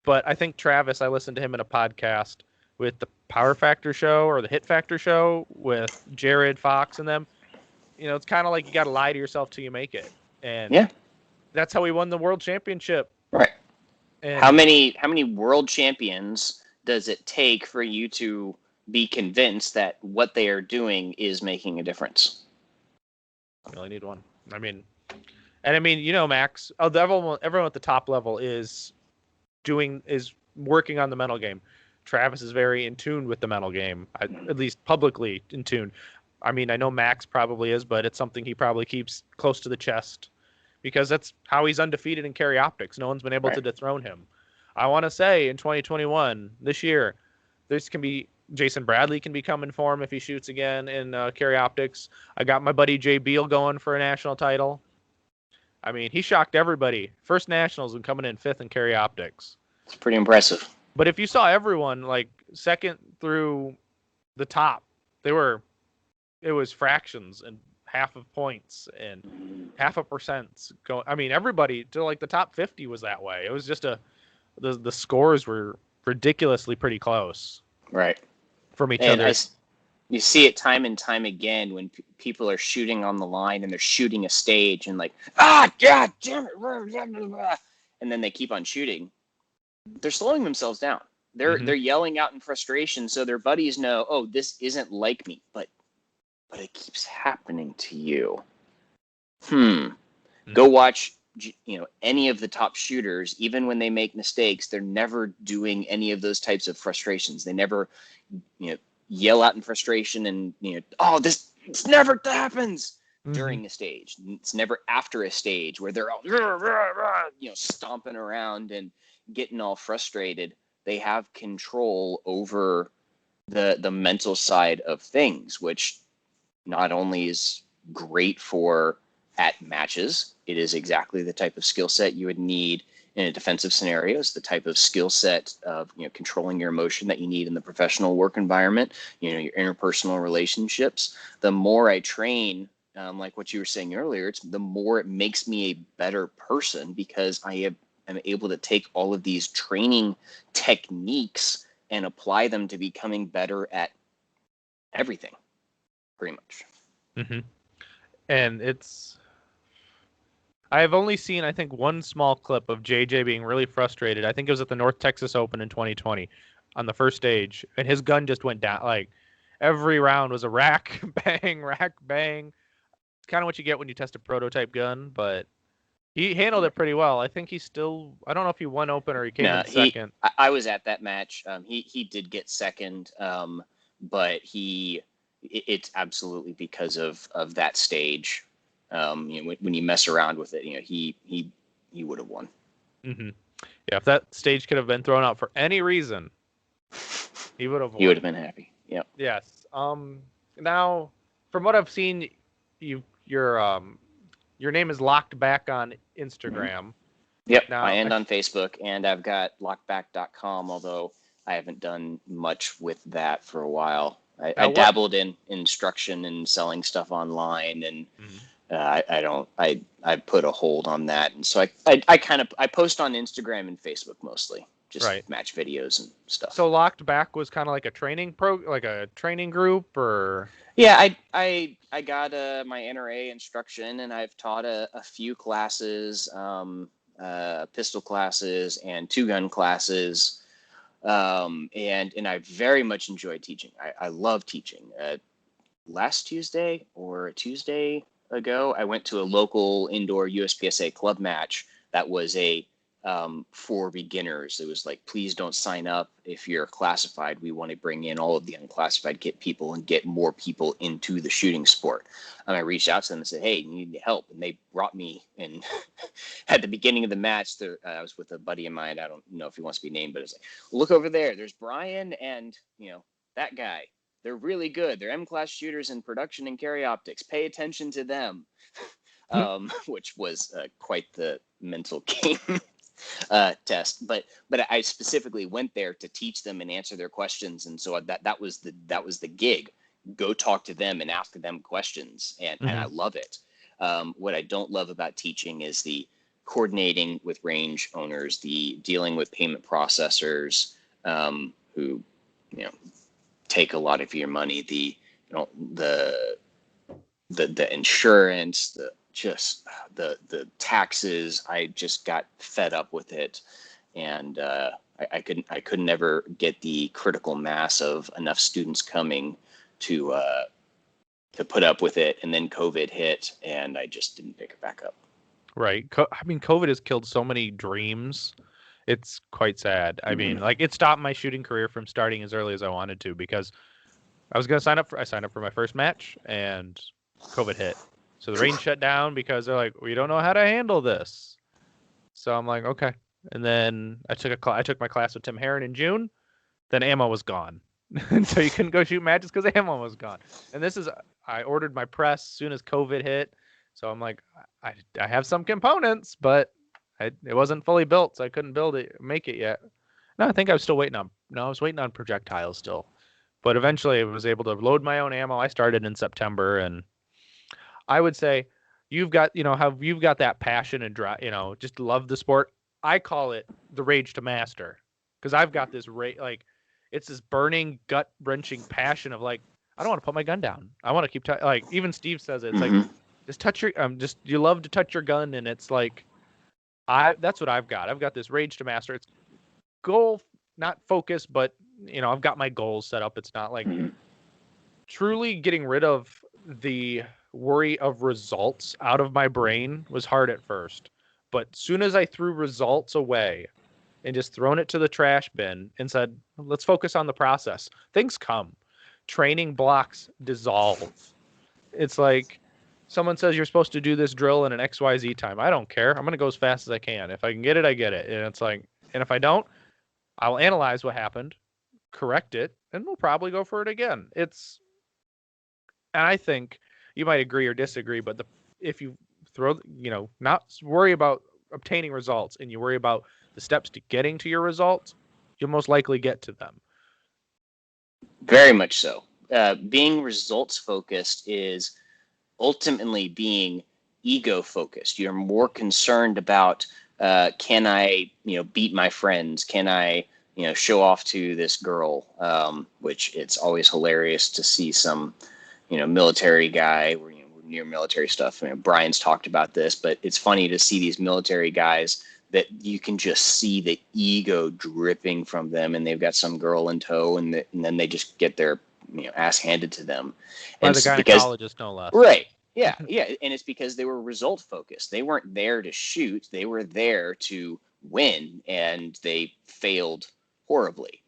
But I think Travis, I listened to him in a podcast with the Power Factor show or the Hit Factor show with Jared Fox and them. It's kind of like you got to lie to yourself till you make it. And that's how he won the world championship. Right. And how many world champions does it take for you to be convinced that what they are doing is making a difference? You only need one. I mean, Max, everyone at the top level is working on the mental game. Travis is very in tune with the mental game, at least publicly in tune. I mean, I know Max probably is, but it's something he probably keeps close to the chest because that's how he's undefeated in carry optics. No one's been able to dethrone him. I want to say in 2021, this year, Jason Bradley can become in form if he shoots again in carry optics. I got my buddy Jay Beal going for a national title. I mean, he shocked everybody. First nationals and coming in 5th in carry optics. It's pretty impressive. But if you saw everyone like second through the top, it was fractions and half of points and half a percent going. I mean, everybody to like the top 50 was that way. It was just the scores were ridiculously pretty close. Right. From each other. You see it time and time again when people are shooting on the line and they're shooting a stage and like, God damn it, and then they keep on shooting. They're slowing themselves down. They're yelling out in frustration so their buddies know, oh, this isn't like me, but it keeps happening to you. Go watch any of the top shooters. Even when they make mistakes, they're never doing any of those types of frustrations. They never yell out in frustration and this never happens during a stage. It's never after a stage where they're all stomping around and getting all frustrated. They have control over the mental side of things, which not only is great for at matches, it is exactly the type of skill set you would need in a defensive scenario. It's the type of skill set of controlling your emotion that you need in the professional work environment, your interpersonal relationships. The more I train, like what you were saying earlier, the more it makes me a better person because I am able to take all of these training techniques and apply them to becoming better at everything, pretty much. And I've only seen, I think, one small clip of JJ being really frustrated. I think it was at the North Texas Open in 2020 on the first stage, and his gun just went down. Like, every round was a rack, bang, rack, bang. It's kind of what you get when you test a prototype gun, but he handled it pretty well. I think I don't know if he won Open or he came in second. I was at that match. He did get second, but it's absolutely because of that stage. When you mess around with it, he would have won. Yeah, if that stage could have been thrown out for any reason, he would have won. He would have been happy. Yep. Yes. Now, from what I've seen, your name is locked back on Instagram. Yep. Now, on Facebook, and I've got lockback.com, although I haven't done much with that for a while. I dabbled in instruction and selling stuff online, and I put a hold on that, and so I post on Instagram and Facebook mostly, just match videos and stuff. So Locked Back was kind of like a training group, or I got my NRA instruction, and I've taught a few classes, pistol classes and 2-gun classes, and I very much enjoy teaching. I love teaching. last Tuesday or a Tuesday ago, I went to a local indoor USPSA club match that was a for beginners. It was like, please don't sign up if you're classified. We want to bring in all of the unclassified people and get more people into the shooting sport. And I reached out to them and said, hey, you need help. And they brought me in. At the beginning of the match, I was with a buddy of mine. I don't know if he wants to be named, but it's like, look over there. There's Brian and, that guy. They're really good. They're M-class shooters in production and carry optics. Pay attention to them, which was quite the mental game test. But I specifically went there to teach them and answer their questions, and so that was the gig. Go talk to them and ask them questions, and I love it. What I don't love about teaching is the coordinating with range owners, the dealing with payment processors who take a lot of your money, the insurance, the taxes. I just got fed up with it, and I couldn't ever get the critical mass of enough students coming to put up with it. And then COVID hit, and I just didn't pick it back up. Right. I mean, COVID has killed so many dreams. It's quite sad. I mean, like, it stopped my shooting career from starting as early as I wanted to, because I was going to I signed up for my first match, and COVID hit. So the range shut down because they're like, we don't know how to handle this. So I'm like, okay. And then I took my class with Tim Herron in June. Then ammo was gone. And so you couldn't go shoot matches because ammo was gone. And I ordered my press as soon as COVID hit. So I'm like, I have some components, but it wasn't fully built, so I couldn't make it yet. No, I think I was still waiting on projectiles still. But eventually I was able to load my own ammo. I started in September, and I would say you've got that passion and drive, just love the sport. I call it the rage to master, because I've got this it's this burning, gut-wrenching passion of, like, I don't want to put my gun down. I want to keep like, even Steve says it. It's like, just touch your you love to touch your gun, and it's like, that's what I've got. I've got this rage to master. It's goal, not focus, but I've got my goals set up. It's not like truly getting rid of the worry of results out of my brain was hard at first. But soon as I threw results away and just thrown it to the trash bin and said, let's focus on the process, things come. Training blocks dissolve. It's like someone says you're supposed to do this drill in an XYZ time. I don't care. I'm going to go as fast as I can. If I can get it, I get it. And it's like, and if I don't, I'll analyze what happened, correct it, and we'll probably go for it again. And I think you might agree or disagree, but if you not worry about obtaining results and you worry about the steps to getting to your results, you'll most likely get to them. Very much so. Being results focused is ultimately being ego focused. You're more concerned about, can I, beat my friends? Can I, show off to this girl? Which it's always hilarious to see some, military guy, we're near military stuff. Brian's talked about this, but it's funny to see these military guys that you can just see the ego dripping from them, and they've got some girl in tow, and then they just get their ass handed to them. By the gynecologist, no less. Right. Yeah. And it's because they were result focused. They weren't there to shoot. They were there to win, and they failed horribly.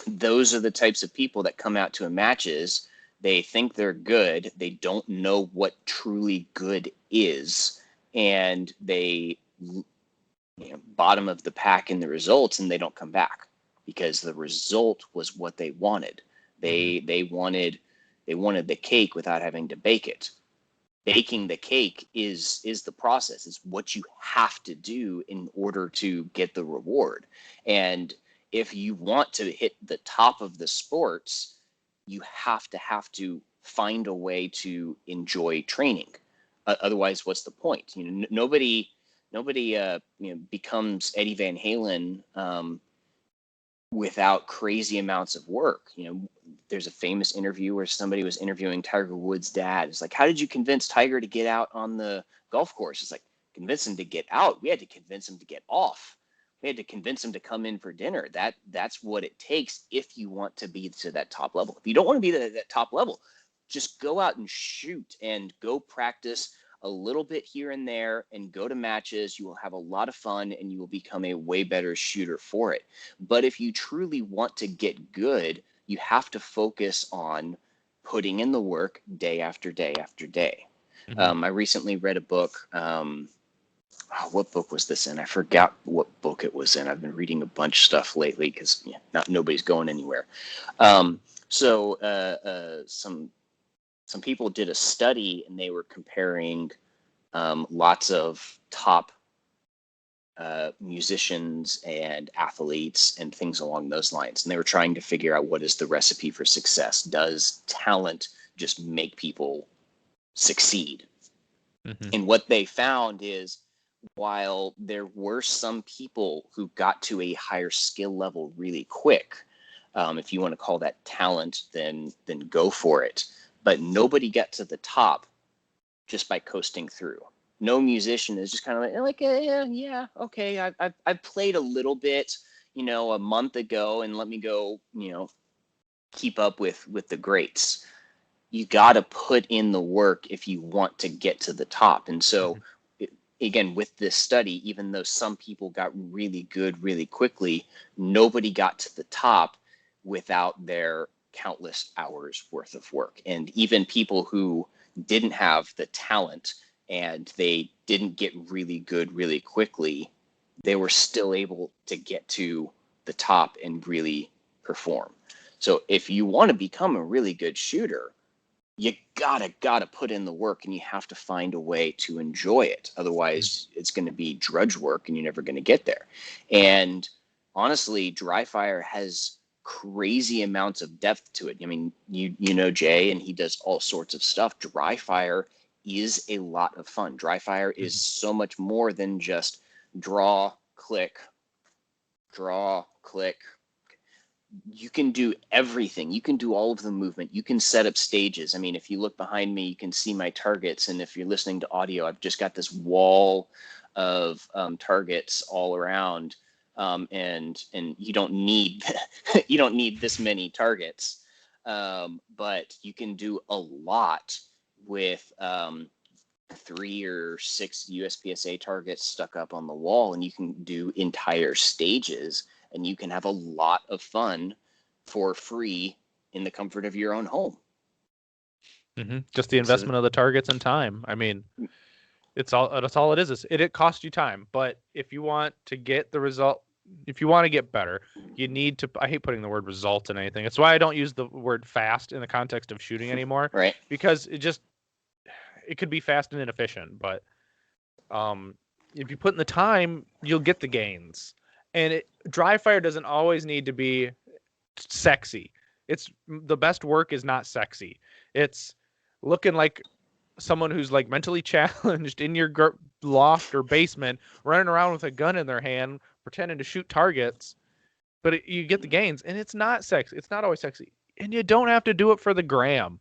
Those are the types of people that come out to matches. They think they're good. They don't know what truly good is, and they bottom of the pack in the results, and they don't come back because the result was what they wanted. They wanted the cake without having to bake it. Baking the cake is the process. It's what you have to do in order to get the reward. And if you want to hit the top of the sports, you have to find a way to enjoy training. Otherwise, what's the point? Nobody becomes Eddie Van Halen without crazy amounts of work. There's a famous interview where somebody was interviewing Tiger Woods' dad. It's like, how did you convince Tiger to get out on the golf course? It's like, convince him to get out. We had to convince him to get off. We had to convince them to come in for dinner. That's what it takes if you want to be to that top level. If you don't want to be at that top level, just go out and shoot and go practice a little bit here and there and go to matches. You will have a lot of fun and you will become a way better shooter for it. But if you truly want to get good, you have to focus on putting in the work day after day after day. I recently read a book. What book was this in? I forgot what book it was in. I've been reading a bunch of stuff lately because nobody's going anywhere. Some people did a study and they were comparing lots of top musicians and athletes and things along those lines. And they were trying to figure out what is the recipe for success. Does talent just make people succeed? And what they found is, while there were some people who got to a higher skill level really quick, if you want to call that talent, then go for it. But nobody got to the top just by coasting through. No musician is just kind of like yeah, okay, I've played a little bit, a month ago, and let me go, keep up with the greats. You got to put in the work if you want to get to the top. And so, again, with this study, even though some people got really good really quickly, nobody got to the top without their countless hours worth of work. And even people who didn't have the talent and they didn't get really good really quickly, they were still able to get to the top and really perform. So if you want to become a really good shooter, you gotta put in the work, and you have to find a way to enjoy it. Otherwise, it's going to be drudge work, and you're never going to get there. And honestly, dry fire has crazy amounts of depth to it. I mean, you know Jay, and he does all sorts of stuff. Dry fire is a lot of fun. Dry fire is so much more than just draw, click, draw, click. You can do everything. You can do all of the movement. You can set up stages. I mean, if you look behind me, you can see my targets. And if you're listening to audio, I've just got this wall of targets all around. And you don't need you don't need this many targets. But you can do a lot with 3 or 6 USPSA targets stuck up on the wall, and you can do entire stages. And you can have a lot of fun for free in the comfort of your own home. Just the investment of the targets and time. I mean, that's all it is. It costs you time. But if you want to get the result, if you want to get better, you need to. I hate putting the word result in anything. It's why I don't use the word fast in the context of shooting anymore. Right. Because it could be fast and inefficient. But if you put in the time, you'll get the gains. And dry fire doesn't always need to be sexy. The best work is not sexy. It's looking like someone who's like mentally challenged in your loft or basement, running around with a gun in their hand, pretending to shoot targets. But you get the gains, and it's not sexy. It's not always sexy, and you don't have to do it for the gram.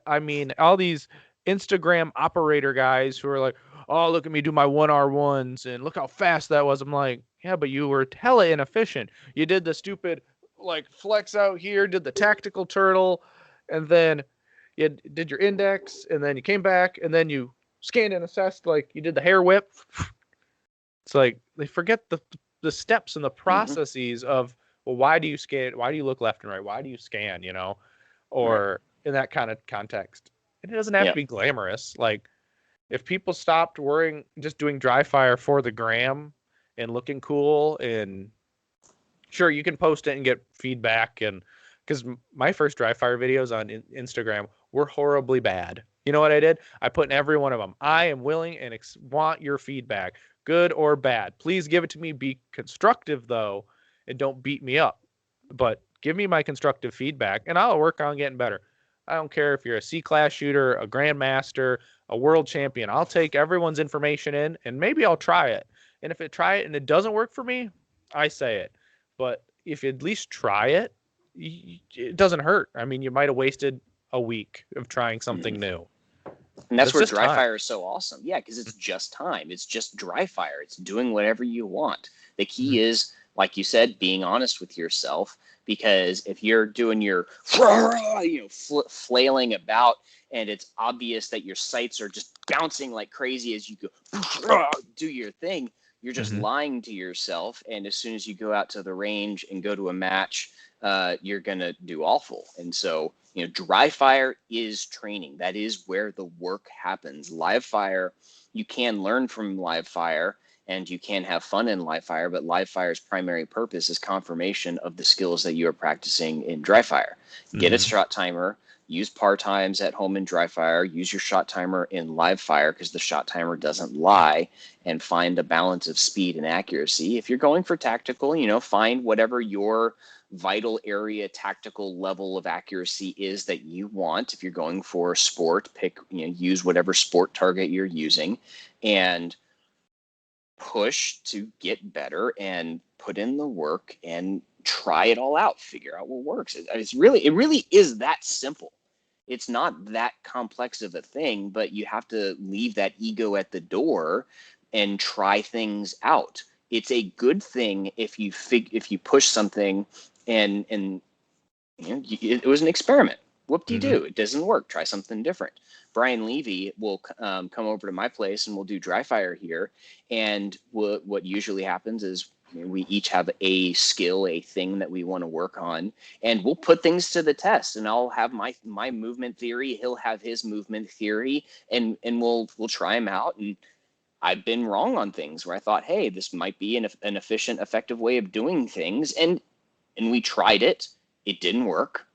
I mean, all these Instagram operator guys who are like, oh, look at me do my 1R1s and look how fast that was. I'm like, yeah, but you were hella inefficient. You did the stupid like flex out here, did the tactical turtle, and then you did your index, and then you came back, and then you scanned and assessed, like you did the hair whip. It's like they forget the steps and the processes of, well, why do you scan? Why do you look left and right? Why do you scan? Or in that kind of context. And it doesn't have to be glamorous. Like, if people stopped worrying, just doing dry fire for the gram and looking cool, and sure, you can post it and get feedback. And because my first dry fire videos on Instagram were horribly bad. You know what I did? I put in every one of them, I am willing and want your feedback, good or bad. Please give it to me. Be constructive, though, and don't beat me up. But give me my constructive feedback, and I'll work on getting better. I don't care if you're a C-class shooter, a grandmaster, a world champion. I'll take everyone's information in, and maybe I'll try it. And if try it and it doesn't work for me, I say it. But if you at least try it, it doesn't hurt. I mean, you might have wasted a week of trying something new. And that's where dry fire is so awesome. Yeah, because it's just time. It's just dry fire. It's doing whatever you want. The key is, like you said, being honest with yourself, because if you're doing your, flailing about, and it's obvious that your sights are just bouncing like crazy as you go do your thing, you're just lying to yourself. And as soon as you go out to the range and go to a match, you're going to do awful. And so, dry fire is training. That is where the work happens. Live fire, you can learn from live fire and you can have fun in live fire, but live fire's primary purpose is confirmation of the skills that you are practicing in dry fire. Get a shot timer, use par times at home in dry fire, use your shot timer in live fire because the shot timer doesn't lie, and find a balance of speed and accuracy. If you're going for tactical, find whatever your vital area tactical level of accuracy is that you want. If you're going for sport, use whatever sport target you're using and push to get better and put in the work and try it all out, figure out what works. It really is that simple. It's not that complex of a thing, but you have to leave that ego at the door and try things out. It's a good thing if you push something and it was an experiment. Whoop-de-doo, it doesn't work. Try something different. Brian Levy will come over to my place and we'll do dry fire here. And what usually happens is we each have a skill, a thing that we want to work on, and we'll put things to the test. And I'll have my movement theory, he'll have his movement theory, and we'll try them out. And I've been wrong on things where I thought, hey, this might be an efficient, effective way of doing things, and we tried it. It didn't work.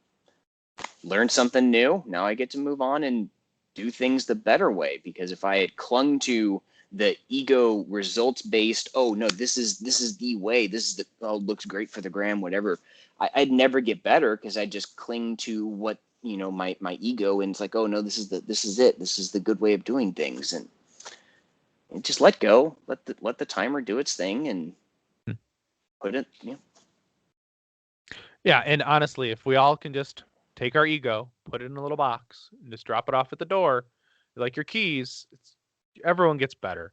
Learned something new. Now I get to move on and do things the better way, because if I had clung to the ego results based, oh no, this is the way, this is the, oh, looks great for the gram, whatever, I'd never get better because I just cling to what my ego, and it's like, oh no, this is it, this is the good way of doing things, and just let go, let the timer do its thing and put it. Yeah, and honestly, if we all can just take our ego, put it in a little box, and just drop it off at the door, like your keys, everyone gets better.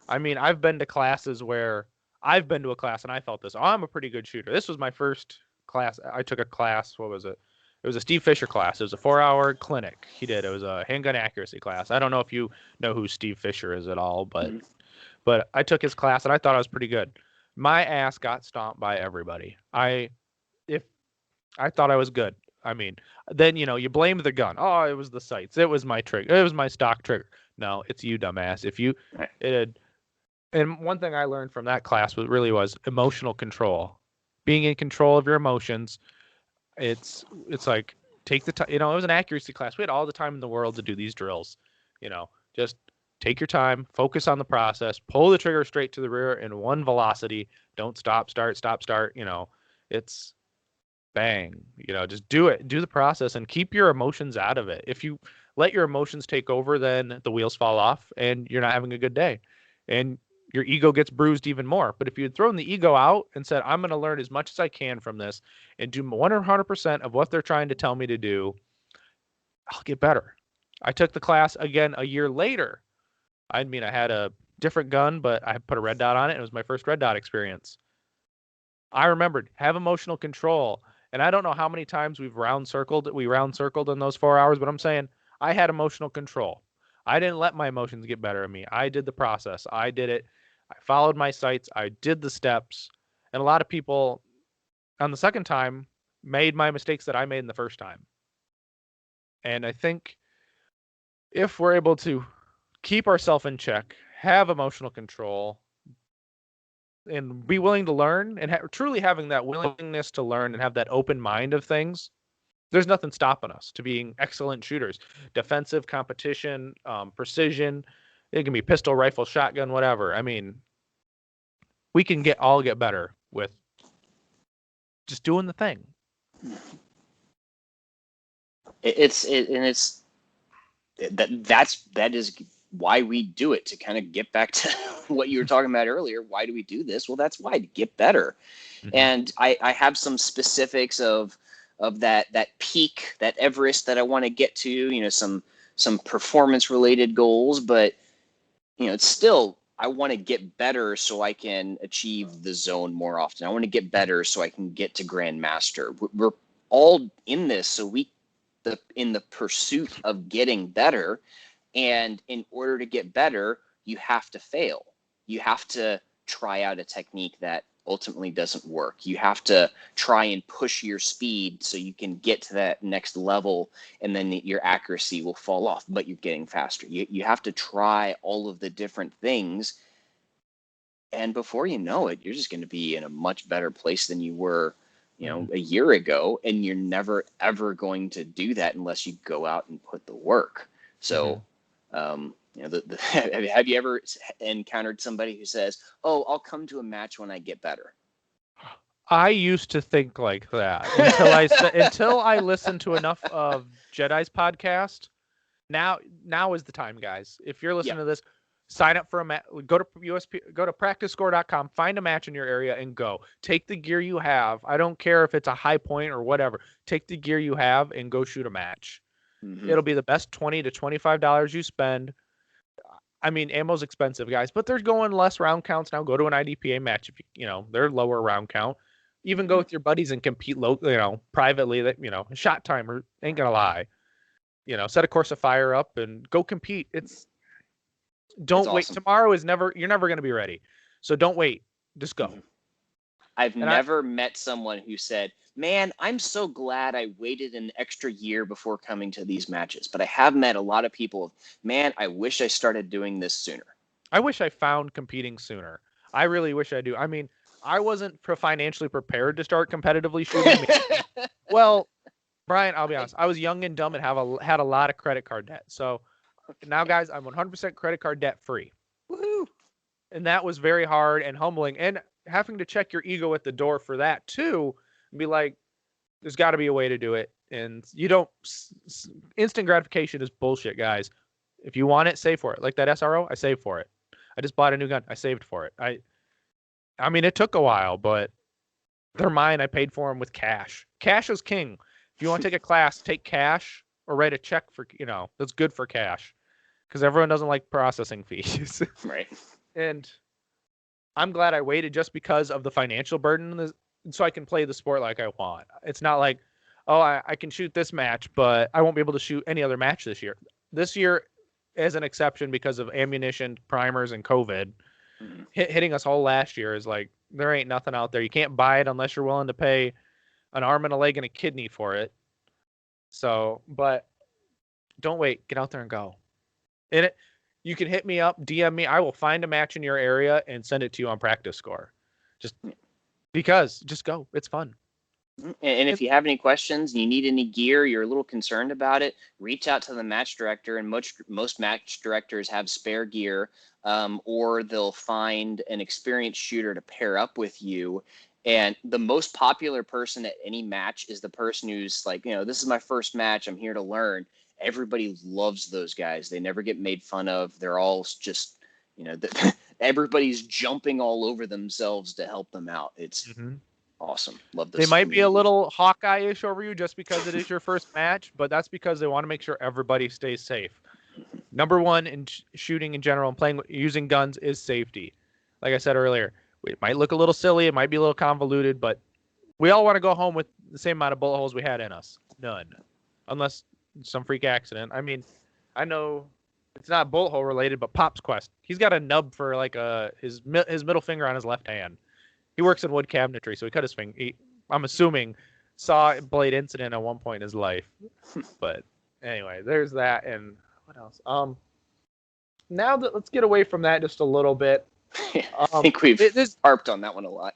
I mean, I've been to classes where I've been to a class and I felt this. Oh, I'm a pretty good shooter. This was my first class. I took a class. What was it? It was a Steve Fisher class. It was a 4-hour clinic he did. It was a handgun accuracy class. I don't know if you know who Steve Fisher is at all, but I took his class and I thought I was pretty good. My ass got stomped by everybody. I thought I was good. I mean, then you blame the gun. Oh, it was the sights. It was my trigger. It was my stock trigger. No, it's you, dumbass. And one thing I learned from that class was emotional control. Being in control of your emotions. It's like, take the time. It was an accuracy class. We had all the time in the world to do these drills. Just take your time, focus on the process, pull the trigger straight to the rear in one velocity. Don't stop, start. It's bang. Just do it. Do the process and keep your emotions out of it. If you let your emotions take over, then the wheels fall off and you're not having a good day. And your ego gets bruised even more. But if you had thrown the ego out and said, I'm going to learn as much as I can from this and do 100% of what they're trying to tell me to do, I'll get better. I took the class again a year later. I mean, I had a different gun, but I put a red dot on it. It was my first red dot experience. I remembered, have emotional control. And I don't know how many times we round circled in those 4 hours, but I'm saying I had emotional control. I didn't let my emotions get better at me. I did the process. I did it. I followed my sights. I did the steps. And a lot of people on the second time made my mistakes that I made in the first time. And I think if we're able to keep ourselves in check, have emotional control, and be willing to learn, and truly having that willingness to learn and have that open mind of things, there's nothing stopping us to being excellent shooters. Defensive, competition, precision. It can be pistol, rifle, shotgun, whatever. I mean, we can all get better with just doing the thing. That is why we do it, to kind of get back to what you were talking about earlier. Why do we do this? Well, that's why, to get better. Mm-hmm. And I have some specifics of that peak, that Everest that I want to get to, some performance related goals, but it's still, I want to get better so I can achieve the zone more often. I want to get better so I can get to Grandmaster. We're all in this, so in the pursuit of getting better. And in order to get better, you have to fail. You have to try out a technique that ultimately doesn't work. You have to try and push your speed so you can get to that next level, and then your accuracy will fall off, but you're getting faster. You have to try all of the different things, and before you know it, you're just going to be in a much better place than you were, a year ago, and you're never, ever going to do that unless you go out and put the work. So, have you ever encountered somebody who says, "Oh, I'll come to a match when I get better"? I used to think like that until I listened to enough of Jedi's podcast. Now is the time, guys. If you're listening to this, sign up for a match. Go to practicescore.com, find a match in your area, and go. Take the gear you have. I don't care if it's a high point or whatever. Take the gear you have and go shoot a match. It'll be the best $20 to $25 you spend. I mean, ammo's expensive, guys, but they're going less round counts now. Go to an IDPA match if they're lower round count. Even go with your buddies and compete privately. That shot timer ain't gonna lie. Set a course of fire up and go compete. Don't wait. Awesome. Tomorrow is never. You're never gonna be ready. So don't wait. Just go. I've never met someone who said, "Man, I'm so glad I waited an extra year before coming to these matches." But I have met a lot of people, "Man, I wish I started doing this sooner." I wish I found competing sooner. I really wish I do. I mean, I wasn't financially prepared to start competitively shooting. Well, Brian, I'll be honest. I was young and dumb and had a lot of credit card debt. So now, guys, I'm 100% credit card debt free. Woohoo! And that was very hard and humbling. And having to check your ego at the door for that too, and be like, there's got to be a way to do it. And instant gratification is bullshit, guys. If you want it, save for it. Like that SRO, I saved for it. I just bought a new gun. I saved for it. I mean, it took a while, but they're mine. I paid for them with cash. Cash is king. If you want to take a class, take cash or write a check for, that's good for cash, because everyone doesn't like processing fees. Right. And I'm glad I waited just because of the financial burden, so I can play the sport like I want. It's not like, oh, I can shoot this match, but I won't be able to shoot any other match this year. This year is an exception because of ammunition, primers, and COVID. Hitting us all last year is like, there ain't nothing out there. You can't buy it unless you're willing to pay an arm and a leg and a kidney for it. So, but don't wait. Get out there and go. You can hit me up, DM me. I will find a match in your area and send it to you on Practice Score. Just go. It's fun. And if you have any questions, you need any gear, you're a little concerned about it, reach out to the match director. And most match directors have spare gear, or they'll find an experienced shooter to pair up with you. And the most popular person at any match is the person who's like, this is my first match. I'm here to learn. Everybody loves those guys. They never get made fun of. They're all just, everybody's jumping all over themselves to help them out. It's awesome. Love this. They might be a little Hawkeye-ish over you just because it is your first match, but that's because they want to make sure everybody stays safe. Number one in shooting in general and using guns is safety. Like I said earlier, it might look a little silly. It might be a little convoluted, but we all want to go home with the same amount of bullet holes we had in us. None. Unless some freak accident. I mean, I know it's not bullet hole related, but Pop's Quest. He's got a nub for like his middle finger on his left hand. He works in wood cabinetry, so he cut his finger. I'm assuming saw a blade incident at one point in his life. But anyway, there's that. And what else? Now let's get away from that just a little bit. I think we've harped on that one a lot.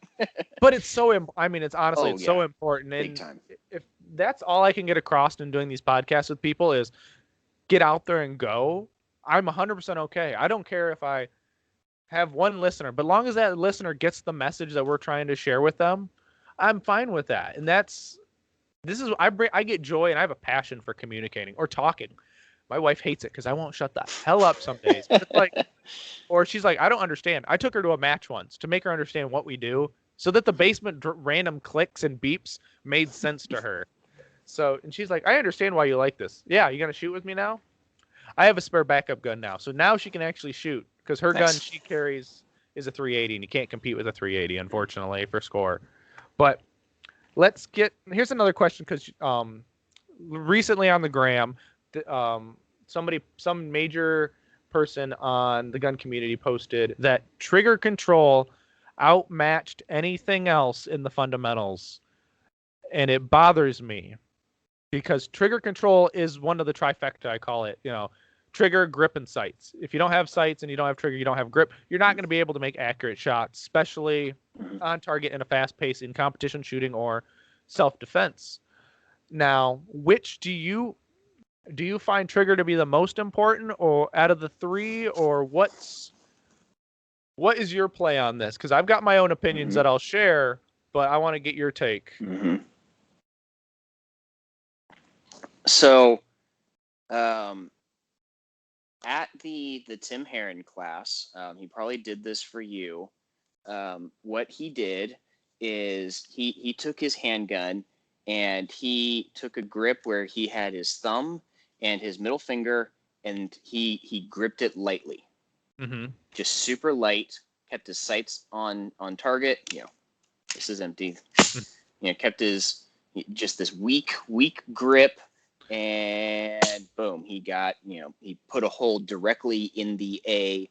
But it's so it's honestly so important. Big time. If that's all I can get across in doing these podcasts with people is get out there and go, I'm 100% okay. I don't care if I have one listener, but long as that listener gets the message that we're trying to share with them, I'm fine with that. And I get joy and I have a passion for communicating or talking. My wife hates it because I won't shut the hell up some days. But it's like, or she's like, I don't understand. I took her to a match once to make her understand what we do so that the basement random clicks and beeps made sense to her. So, and she's like, I understand why you like this. Yeah, you going to shoot with me now? I have a spare backup gun now. So now she can actually shoot because her gun Nice. she carries is a 380, and you can't compete with a 380, unfortunately, for score. But here's another question, because recently on the gram, some major person on the gun community posted that trigger control outmatched anything else in the fundamentals, and it bothers me because trigger control is one of the trifecta, I call it. Trigger, grip, and sights. If you don't have sights and you don't have trigger, you don't have grip, you're not going to be able to make accurate shots, especially on target in a fast pace in competition shooting or self-defense. Now, which do you find trigger to be the most important, or out of the three, or what is your play on this? Because I've got my own opinions that I'll share, but I want to get your take. So, at the Tim Herron class, he probably did this for you. What he did is he took his handgun and he took a grip where he had his thumb and his middle finger, and he gripped it lightly, just super light. Kept his sights on target. This is empty. Kept his just this weak grip. And boom, he got, he put a hole directly in the A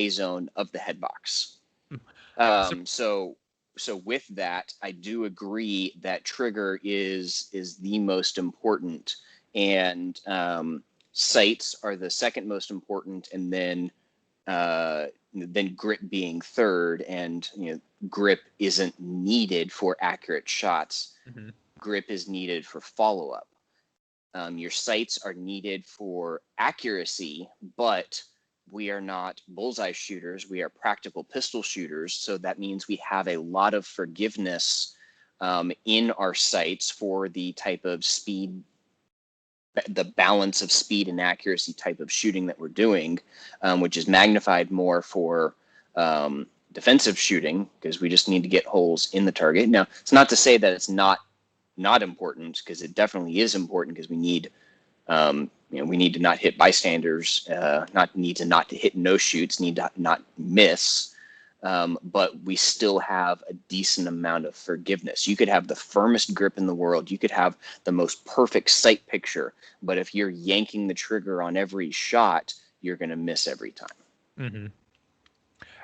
zone of the head box. So with that, I do agree that trigger is the most important, and sights are the second most important, and then grip being third. And grip isn't needed for accurate shots. Grip is needed for follow-up. Your sights are needed for accuracy, but we are not bullseye shooters. We are practical pistol shooters. So that means we have a lot of forgiveness in our sights for the type of speed, the balance of speed and accuracy type of shooting that we're doing, which is magnified more for defensive shooting, because we just need to get holes in the target. Now, it's not to say that it's not important, because it definitely is important, because we need we need to not hit bystanders, not to hit no shoots, need to not miss, but we still have a decent amount of forgiveness. You could have the firmest grip in the world, you could have the most perfect sight picture, but if you're yanking the trigger on every shot, you're going to miss every time.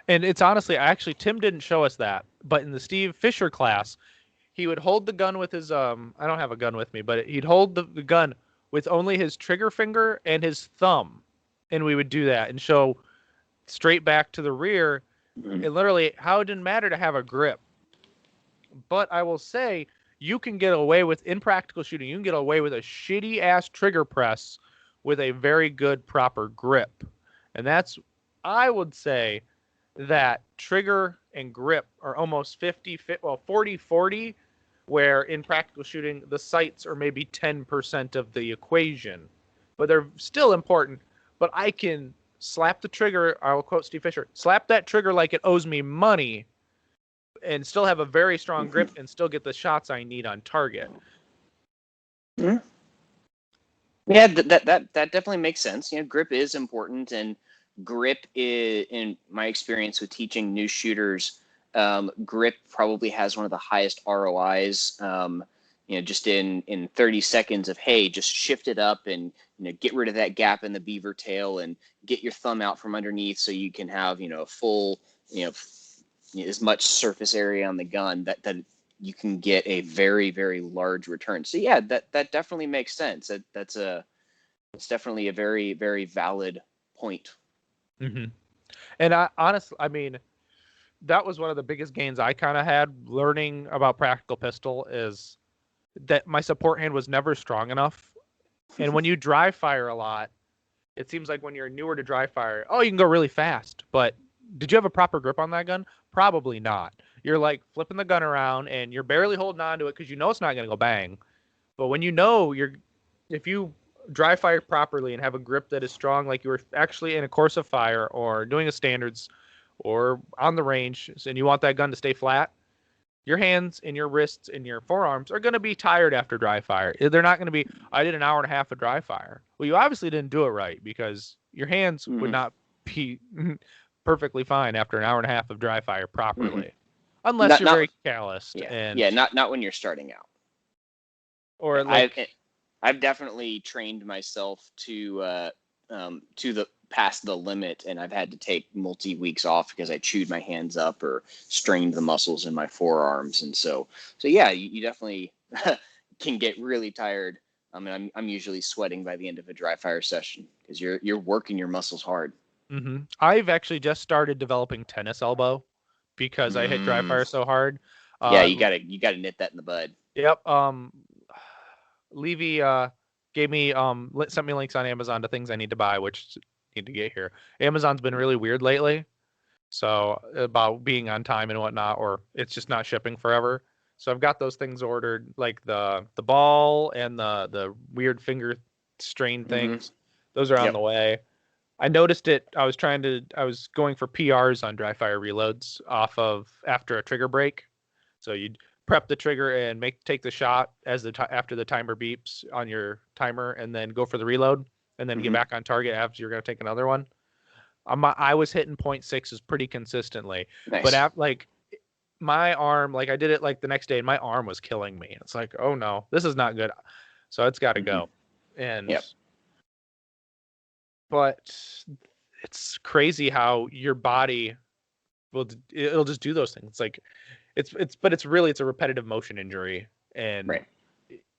And it's honestly, actually, Tim didn't show us that, but in the Steve Fisher class, he would hold the gun with his I don't have a gun with me, but he'd hold the gun with only his trigger finger and his thumb, and we would do that and show straight back to the rear. And literally, how it didn't matter to have a grip. But I will say, you can get away with, in practical shooting, you can get away with a shitty ass trigger press with a very good proper grip. And that's, I would say that trigger and grip are almost 40-40, where in practical shooting, the sights are maybe 10% of the equation. But they're still important. But I can slap the trigger, I will quote Steve Fisher, slap that trigger like it owes me money, and still have a very strong grip and still get the shots I need on target. Yeah, that definitely makes sense. Grip is important, and grip is, in my experience with teaching new shooters, grip probably has one of the highest ROIs. Just in 30 seconds of, hey, just shift it up and get rid of that gap in the beaver tail and get your thumb out from underneath, so you can have a full as much surface area on the gun that you can get a very, very large return. So yeah, that definitely makes sense. That's definitely a very, very valid point. And I mean, that was one of the biggest gains I kind of had learning about practical pistol, is that my support hand was never strong enough. And when you dry fire a lot, it seems like when you're newer to dry fire, you can go really fast. But did you have a proper grip on that gun? Probably not. You're like flipping the gun around and you're barely holding on to it because it's not going to go bang. But when if you dry fire properly and have a grip that is strong, like you were actually in a course of fire or doing a standards or on the range, and you want that gun to stay flat, your hands and your wrists and your forearms are going to be tired after dry fire. They're not going to be, I did an hour and a half of dry fire. Well, you obviously didn't do it right, because your hands would not be perfectly fine after an hour and a half of dry fire properly, unless Not you're not very calloused yeah, not when you're starting out. or I've definitely trained myself to the past the limit, and I've had to take multi-weeks off because I chewed my hands up or strained the muscles in my forearms, and so yeah, you definitely can get really tired. I mean, I'm usually sweating by the end of a dry fire session because you're working your muscles hard. I've actually just started developing tennis elbow because I hit dry Mm, fire so hard. yeah, Uh, you gotta nip that in the bud. yep. Levy gave me sent me links on Amazon to things I need to buy, which need to get here. Amazon's been really weird lately, so about being on time and whatnot, or it's just not shipping forever. So I've got those things ordered, like the ball and the weird finger strain Mm-hmm. things. Those are on Yep. the way. I noticed it. I was going for PRs on dry fire reloads off of after a trigger break. So you'd prep the trigger and take the shot as after the timer beeps on your timer, and then go for the reload, and then get Mm-hmm. back on target after you're going to take another one. I was hitting 0.6s pretty consistently, but Nice. like my arm, like I did it like the next day, and my arm was killing me. It's like, oh no, this is not good. So it's got to Mm-hmm. go. And Yep. but it's crazy how your body it'll just do those things. It's like it's a repetitive motion injury, and Right.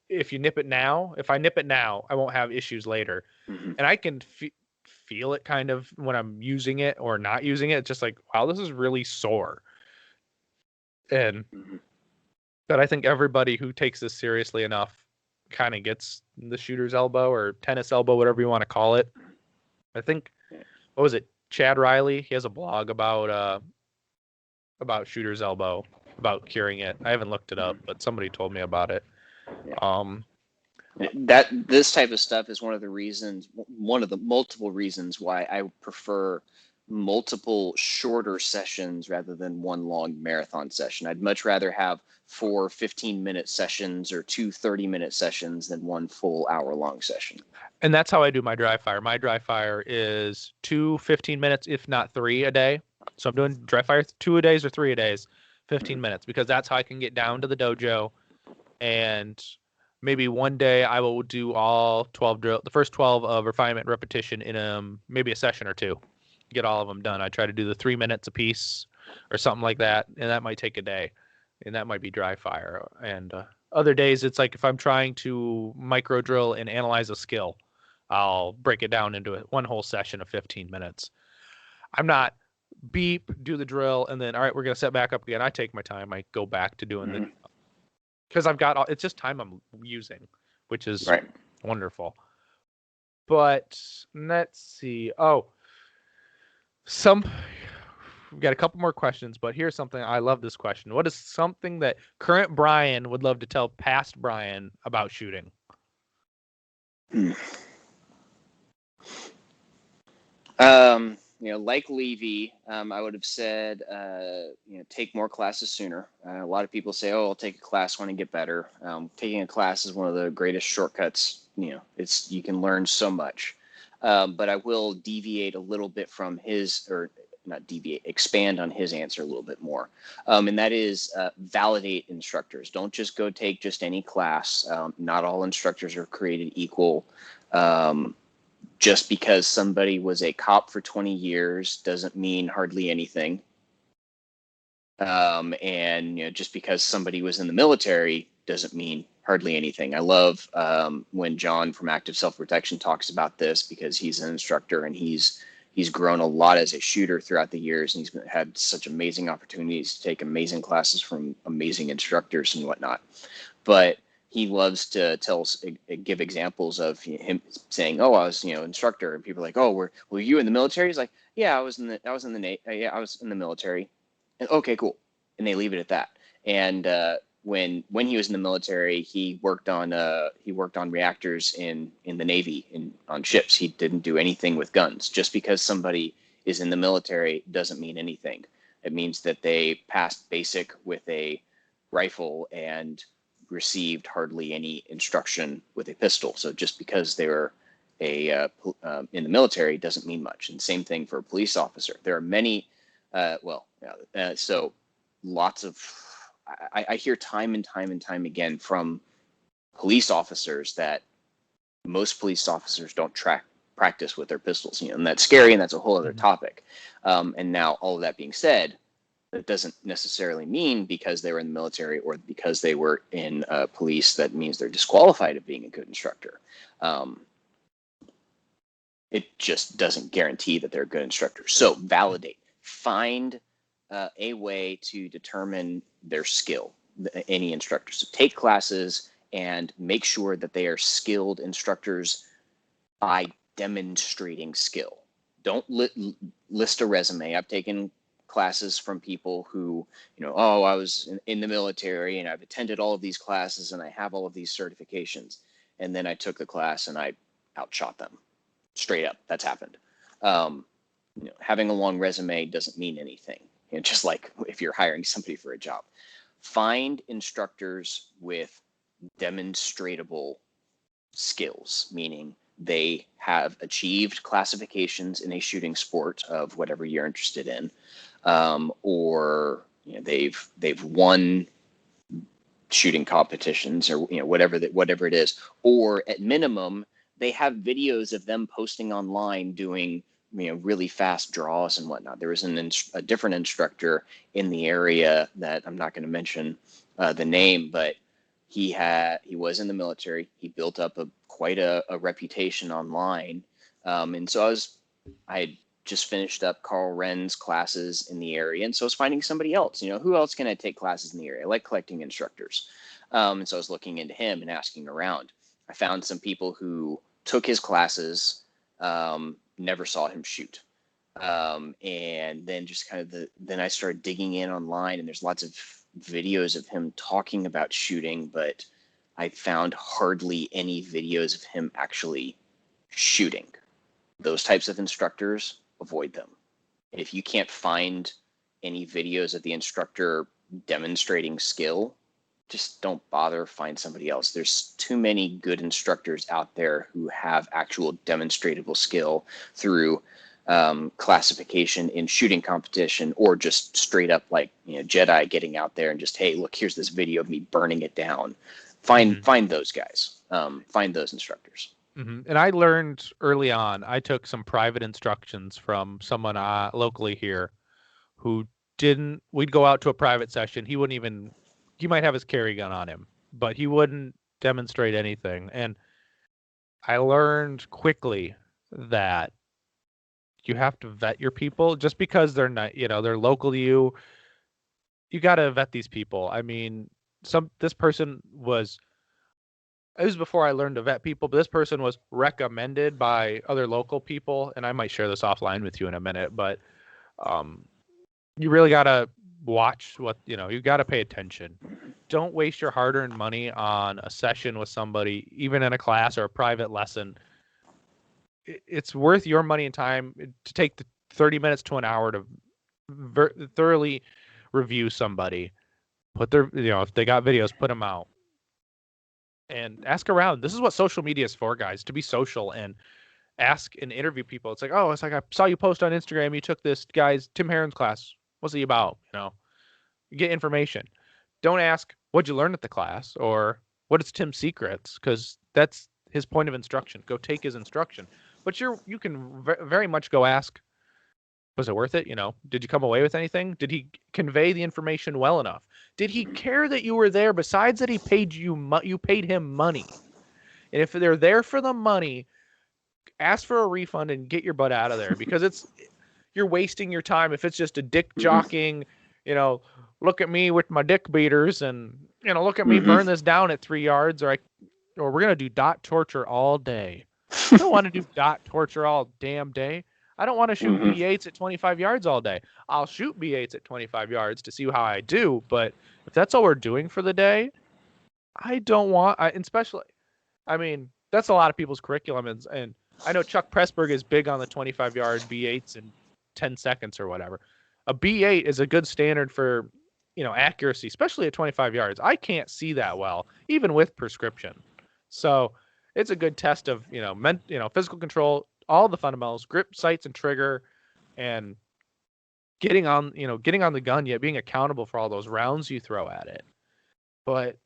if I nip it now, I won't have issues later, Mm-hmm. and I can feel it kind of when I'm using it or not using it. It's just like, wow, this is really sore. And Mm-hmm. but I think everybody who takes this seriously enough kind of gets the shooter's elbow or tennis elbow, whatever you want to call it. I think, Yeah. what was it? Chad Riley, he has a blog about shooter's elbow, about curing it. I haven't looked it up, but somebody told me about it. Yeah. Um, That this type of stuff is one of the multiple reasons why I prefer multiple shorter sessions rather than one long marathon session. I'd much rather have 4 15-minute sessions or 2 30-minute sessions than one full hour-long session. and that's how I do my dry fire. My dry fire is 2 15 minutes, if not 3 a day. So I'm doing dry fire 2 a days or 3 a days, 15 minutes, because that's how I can get down to the dojo. And maybe one day I will do all 12 the first 12 of refinement repetition in maybe a session or two. Get all of them done. I try to do the 3 minutes a piece or something like that, and that might take a day, and that might be dry fire. And other days it's like if I'm trying to micro drill and analyze a skill, I'll break it down into one whole session of 15 minutes. I'm not beep, do the drill, and then all right, we're gonna set back up again. I take my time. I go back to doing the Mm-hmm. because I've got it's just time I'm using, which is Right. wonderful. But let's see. Oh, some we've got a couple more questions, but here's something. I love this question. What is something that current Brian would love to tell past Brian about shooting? Like Levy, I would have said, take more classes sooner. A lot of people say, "Oh, I'll take a class when I get better." Taking a class is one of the greatest shortcuts. You can learn so much. But I will deviate a little bit from his, or not deviate, expand on his answer a little bit more. And that is validate instructors. Don't just go take just any class. Not all instructors are created equal. Just because somebody was a cop for 20 years doesn't mean hardly anything. And just because somebody was in the military doesn't mean hardly anything. I love when John from Active Self-Protection talks about this, because he's an instructor and he's grown a lot as a shooter throughout the years, and he's had such amazing opportunities to take amazing classes from amazing instructors and whatnot. But he loves to give examples of him saying, "Oh, I was, instructor," and people are like, "Oh, were you in the military?" He's like, "Yeah, I was in the military." And, okay, cool. And they leave it at that. And when he was in the military, he worked on reactors in the Navy, on ships. He didn't do anything with guns. Just because somebody is in the military doesn't mean anything. It means that they passed basic with a rifle and received hardly any instruction with a pistol. So just because they were in the military doesn't mean much. And same thing for a police officer. There are many, so lots of, I hear time and time again from police officers that most police officers don't practice with their pistols, and that's scary, and that's a whole other topic. And now, all of that being said, that doesn't necessarily mean because they were in the military or because they were in police that means they're disqualified of being a good instructor. It just doesn't guarantee that they're a good instructor. So validate, find a way to determine their skill, any instructor. So take classes and make sure that they are skilled instructors by demonstrating skill. Don't list a resume. I've taken classes from people who, I was in the military and I've attended all of these classes and I have all of these certifications. And then I took the class and I outshot them. Straight up, that's happened. Having a long resume doesn't mean anything. Just like if you're hiring somebody for a job. Find instructors with demonstrable skills, meaning they have achieved classifications in a shooting sport of whatever you're interested in, or they've won shooting competitions, or whatever it is, or at minimum they have videos of them posting online doing really fast draws and whatnot. There was a different instructor in the area that I'm not going to mention the name, but he was in the military. He built up quite a reputation online, and so I had just finished up Carl Wren's classes in the area, and so I was finding somebody else. Who else can I take classes in the area? I like collecting instructors, and so I was looking into him and asking around. I found some people who took his classes, never saw him shoot, and then just then I started digging in online, and there's lots of videos of him talking about shooting, but I found hardly any videos of him actually shooting. Those types of instructors, avoid them. If you can't find any videos of the instructor demonstrating skill, just don't bother, find somebody else. There's too many good instructors out there who have actual demonstrable skill through classification in shooting competition, or just straight up like Jedi getting out there and just, hey, look, here's this video of me burning it down. Find those guys. Find those instructors. And I learned early on, I took some private instructions from someone locally here who we'd go out to a private session. He might have his carry gun on him, but he wouldn't demonstrate anything. And I learned quickly that you have to vet your people. Just because they're not, they're local to you, you got to vet these people. I mean, this person was, it was before I learned to vet people, but this person was recommended by other local people, and I might share this offline with you in a minute, but you really got to watch what, you got to pay attention. Don't waste your hard-earned money on a session with somebody, even in a class or a private lesson. It's worth your money and time to take the 30 minutes to an hour to thoroughly review somebody. Put their, if they got videos, put them out. And ask around. This is what social media is for, guys, to be social and ask and interview people. It's like I saw you post on Instagram, you took this guy's Tim Herron's class. What's he about? You get information. Don't ask, what'd you learn at the class? Or what is Tim's secrets? Because that's his point of instruction. Go take his instruction. But you can very much go ask, was it worth it? Did you come away with anything? Did he convey the information well enough? Did he care that you were there? Besides that, he paid you paid him money. And if they're there for the money, ask for a refund and get your butt out of there, because you're wasting your time. If it's just a dick jockeying, look at me with my dick beaters and look at me burn this down at 3 yards, or we're gonna do dot torture all day. I don't want to do dot torture all damn day. I don't want to shoot B8s at 25 yards all day. I'll shoot B8s at 25 yards to see how I do, but if that's all we're doing for the day, I don't want. Especially, that's a lot of people's curriculum, and I know Chuck Pressburg is big on the 25-yard B8s in 10 seconds or whatever. A B8 is a good standard for, accuracy, especially at 25 yards. I can't see that well, even with prescription. So it's a good test of, physical control, all the fundamentals, grip, sights, and trigger, and getting on the gun, yet being accountable for all those rounds you throw at it. But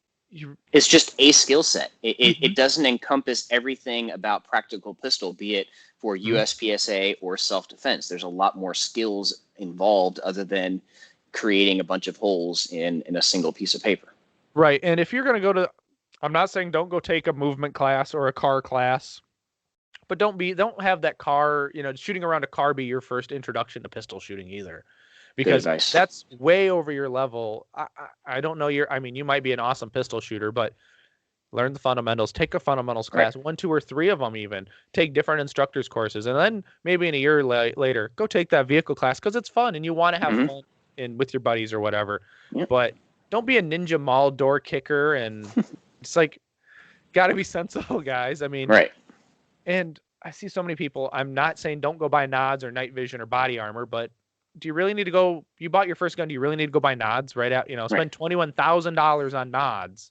it's just a skill set. Mm-hmm. It doesn't encompass everything about practical pistol, be it for USPSA or self-defense. There's a lot more skills involved other than creating a bunch of holes in a single piece of paper. Right. And if you're going to go to, I'm not saying don't go take a movement class or a car class, but don't have that car, shooting around a car be your first introduction to pistol shooting either. Because that's way over your level. I don't know you might be an awesome pistol shooter, but learn the fundamentals, take a fundamentals class, 1, 2, or 3 of them even, take different instructors courses. And then maybe in a year later, go take that vehicle class because it's fun and you want to have fun with your buddies or whatever. Yep. But don't be a ninja mall door kicker. And it's like, got to be sensible, guys. I mean, right. And I see so many people, I'm not saying don't go buy nods or night vision or body armor, but do you really need to go, you bought your first gun, do you really need to go buy nods right out, spend $21,000 on nods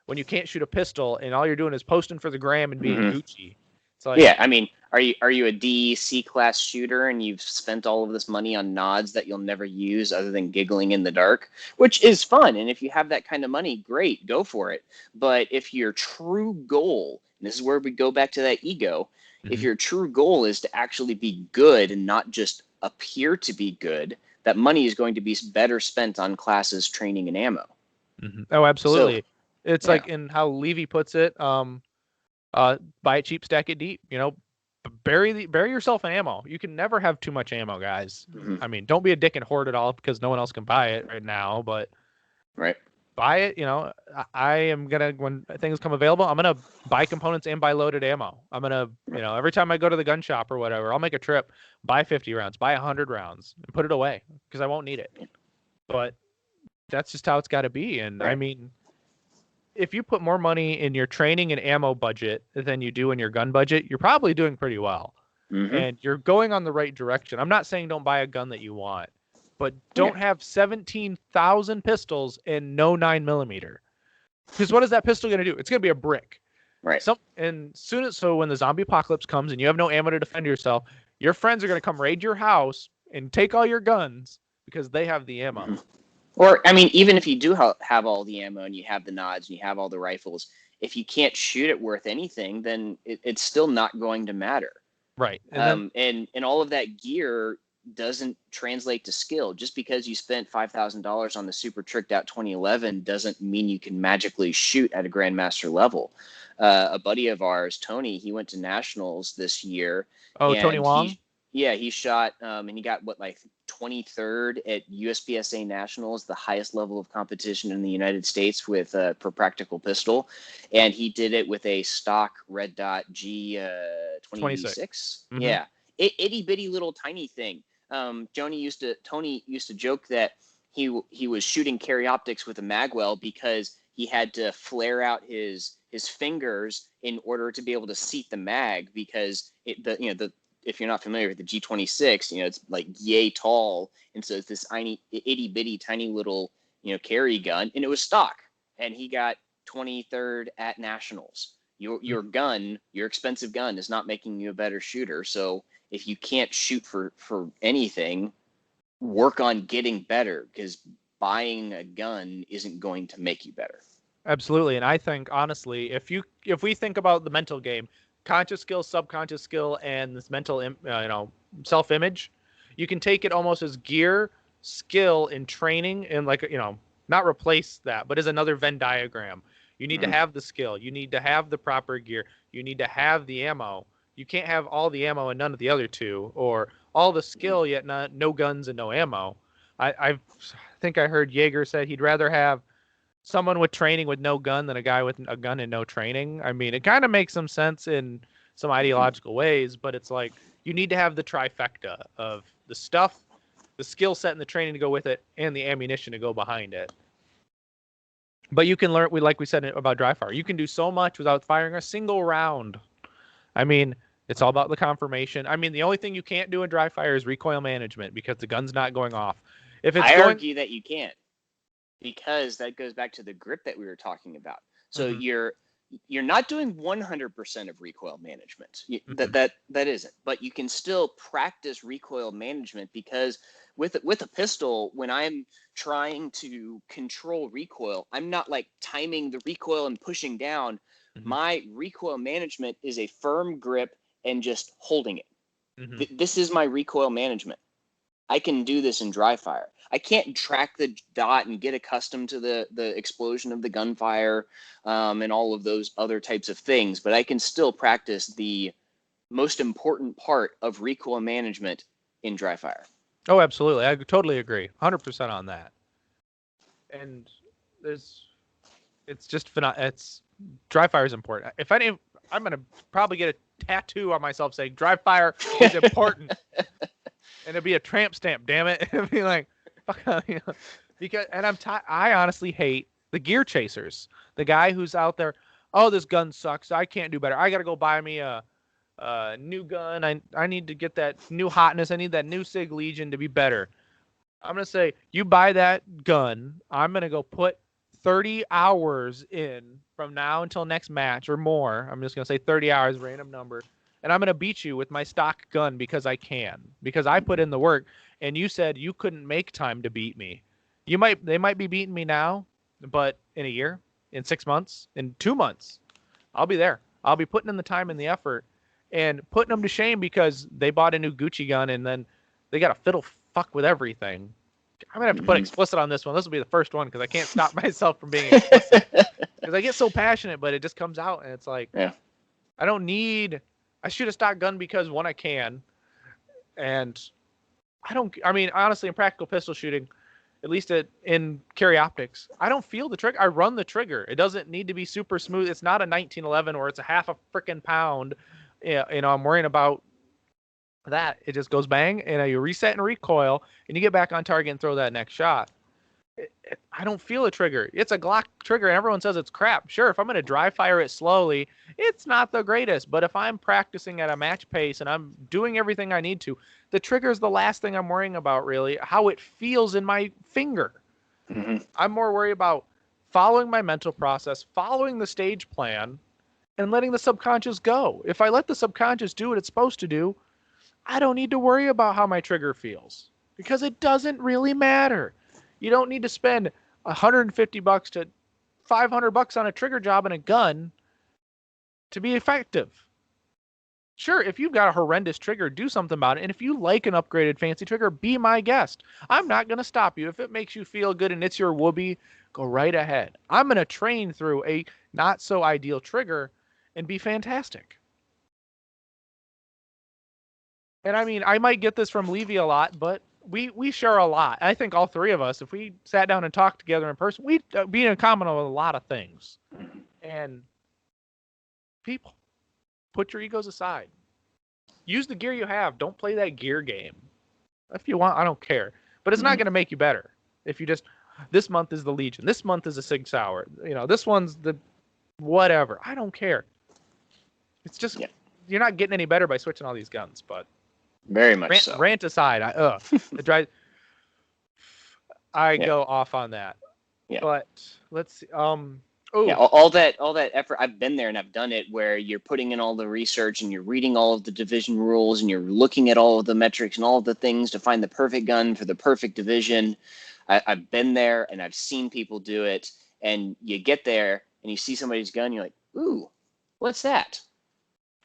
when you can't shoot a pistol and all you're doing is posting for the gram and being Gucci? It's like, yeah, I mean, are you a D, C class shooter and you've spent all of this money on nods that you'll never use other than giggling in the dark, which is fun. And if you have that kind of money, great, go for it. But if your true goal, and this is where we go back to that ego, if your true goal is to actually be good and not just appear to be good, that money is going to be better spent on classes, training, and ammo. Oh, absolutely. So, it's like in how Levy puts it, buy it cheap, stack it deep, bury yourself in ammo. You can never have too much ammo, guys. I mean, don't be a dick and hoard it all because no one else can buy it right now, but buy it. I am going to, when things come available, I'm going to buy components and buy loaded ammo. I'm going to, every time I go to the gun shop or whatever, I'll make a trip, buy 50 rounds, buy 100 rounds and put it away because I won't need it. But that's just how it's got to be. And I mean, if you put more money in your training and ammo budget than you do in your gun budget, you're probably doing pretty well. And you're going on the right direction. I'm not saying don't buy a gun that you want, but don't have 17,000 pistols and no 9mm. Because what is that pistol going to do? It's going to be a brick. Right. So when the zombie apocalypse comes and you have no ammo to defend yourself, your friends are going to come raid your house and take all your guns because they have the ammo. Or, I mean, even if you do have all the ammo and you have the nods and you have all the rifles, if you can't shoot it worth anything, then it's still not going to matter. Right. And all of that gear doesn't translate to skill. Just because you spent $5,000 on the super tricked out 2011 doesn't mean you can magically shoot at a grandmaster level. A buddy of ours, Tony, he went to nationals this year. Oh, Tony Wong? He shot and he got 23rd at USPSA nationals, the highest level of competition in the United States with for practical pistol, and he did it with a stock red dot G 26. Yeah, itty bitty little tiny thing. Tony used to joke that he was shooting carry optics with a magwell because he had to flare out his fingers in order to be able to seat the mag because if you're not familiar with the G26, it's like yay tall. And so it's this itty bitty tiny little, carry gun, and it was stock. And he got 23rd at nationals. Your gun, your expensive gun is not making you a better shooter. So if you can't shoot for anything, work on getting better because buying a gun isn't going to make you better. Absolutely. And I think honestly, if we think about the mental game, conscious skill, subconscious skill, and this mental, self-image, you can take it almost as gear, skill, and training, and not replace that, but as another Venn diagram. You need to have the skill. You need to have the proper gear. You need to have the ammo. You can't have all the ammo and none of the other two, or all the skill yet no guns and no ammo. I think I heard Jaeger said he'd rather have someone with training with no gun than a guy with a gun and no training. I mean, it kind of makes some sense in some ideological ways, but it's like you need to have the trifecta of the stuff, the skill set and the training to go with it, and the ammunition to go behind it. But you can learn, like we said about dry fire, you can do so much without firing a single round. I mean, it's all about the confirmation. I mean, the only thing you can't do in dry fire is recoil management because the gun's not going off. Argue that you can't. Because that goes back to the grip that we were talking about. So you're not doing 100% of recoil management. Mhm. That isn't, but you can still practice recoil management, because with a pistol, when I'm trying to control recoil, I'm not like timing the recoil and pushing down. Mhm. My recoil management is a firm grip and just holding it. Mhm. This is my recoil management. I can do this in dry fire. I can't track the dot and get accustomed to the explosion of the gunfire, and all of those other types of things, but I can still practice the most important part of recoil management in dry fire. Oh, absolutely. I totally agree. 100% on that. And there's it's just it's dry fire is important. If any, I'm gonna probably get a tattoo on myself saying dry fire is important, and it'd be a tramp stamp. Damn it, it'd be like, fuck, because and I honestly hate the gear chasers. The guy who's out there, oh, this gun sucks. I can't do better. I gotta go buy me a new gun. I need to get that new hotness. I need that new Sig Legion to be better. I'm gonna say you buy that gun. I'm gonna go put 30 hours in from now until next match or more. I'm just gonna say 30 hours, random number, and I'm gonna beat you with my stock gun because I can, because I put in the work. And you said you couldn't make time to beat me. They might be beating me now, but in a year, in 6 months, in 2 months, I'll be there. I'll be putting in the time and the effort, and putting them to shame because they bought a new Gucci gun and then they got a fiddle fuck with everything. I'm gonna have to put explicit on this one. This will be the first one because I can't stop myself from being explicit because I get so passionate, but it just comes out and it's like, Yeah. I don't need. I shoot a stock gun because one, I can, and I don't. I mean, honestly, in practical pistol shooting, at least in carry optics, I don't feel the trigger. I run the trigger. It doesn't need to be super smooth. It's not a 1911 where it's a half a freaking pound. Yeah, I'm worrying about that. It just goes bang, and you reset and recoil, and you get back on target and throw that next shot. I don't feel a trigger. It's a Glock trigger, and everyone says it's crap. Sure, if I'm going to dry fire it slowly, it's not the greatest. But if I'm practicing at a match pace and I'm doing everything I need to, the trigger is the last thing I'm worrying about, really. How it feels in my finger. Mm-hmm. I'm more worried about following my mental process, following the stage plan, and letting the subconscious go. If I let the subconscious do what it's supposed to do, I don't need to worry about how my trigger feels because it doesn't really matter. You don't need to spend $150 to $500 on a trigger job and a gun to be effective. Sure, if you've got a horrendous trigger, do something about it. And if you like an upgraded fancy trigger, be my guest. I'm not going to stop you. If it makes you feel good and it's your whoopee, go right ahead. I'm going to train through a not so ideal trigger and be fantastic. And I mean, I might get this from Levy a lot, but we share a lot. I think all three of us, if we sat down and talked together in person, we'd be in common on a lot of things. And people, put your egos aside. Use the gear you have. Don't play that gear game. If you want, I don't care. But it's not going to make you better. If you just, this month is the Legion. This month is a Sig Sauer. This one's the whatever. I don't care. It's just, you're not getting any better by switching all these guns, but. Very much so. Rant aside, it drives. I go off on that. Yeah. But let's see. Yeah, all that effort. I've been there and I've done it where you're putting in all the research and you're reading all of the division rules and you're looking at all of the metrics and all of the things to find the perfect gun for the perfect division. I've been there and I've seen people do it. And you get there and you see somebody's gun, you're like, ooh, what's that?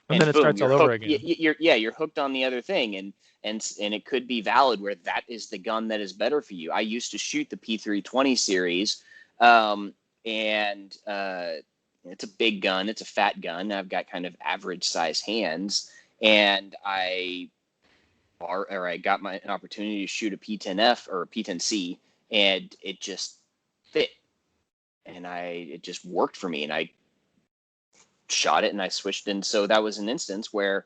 And then it starts all over again. You're hooked on the other thing, and it could be valid where that is the gun that is better for you. I used to shoot the P320 series, and it's a big gun, it's a fat gun. I've got kind of average size hands, and I got an opportunity to shoot a P10F or a P10C, and it just fit, and it just worked for me, and I shot it and I switched. And so that was an instance where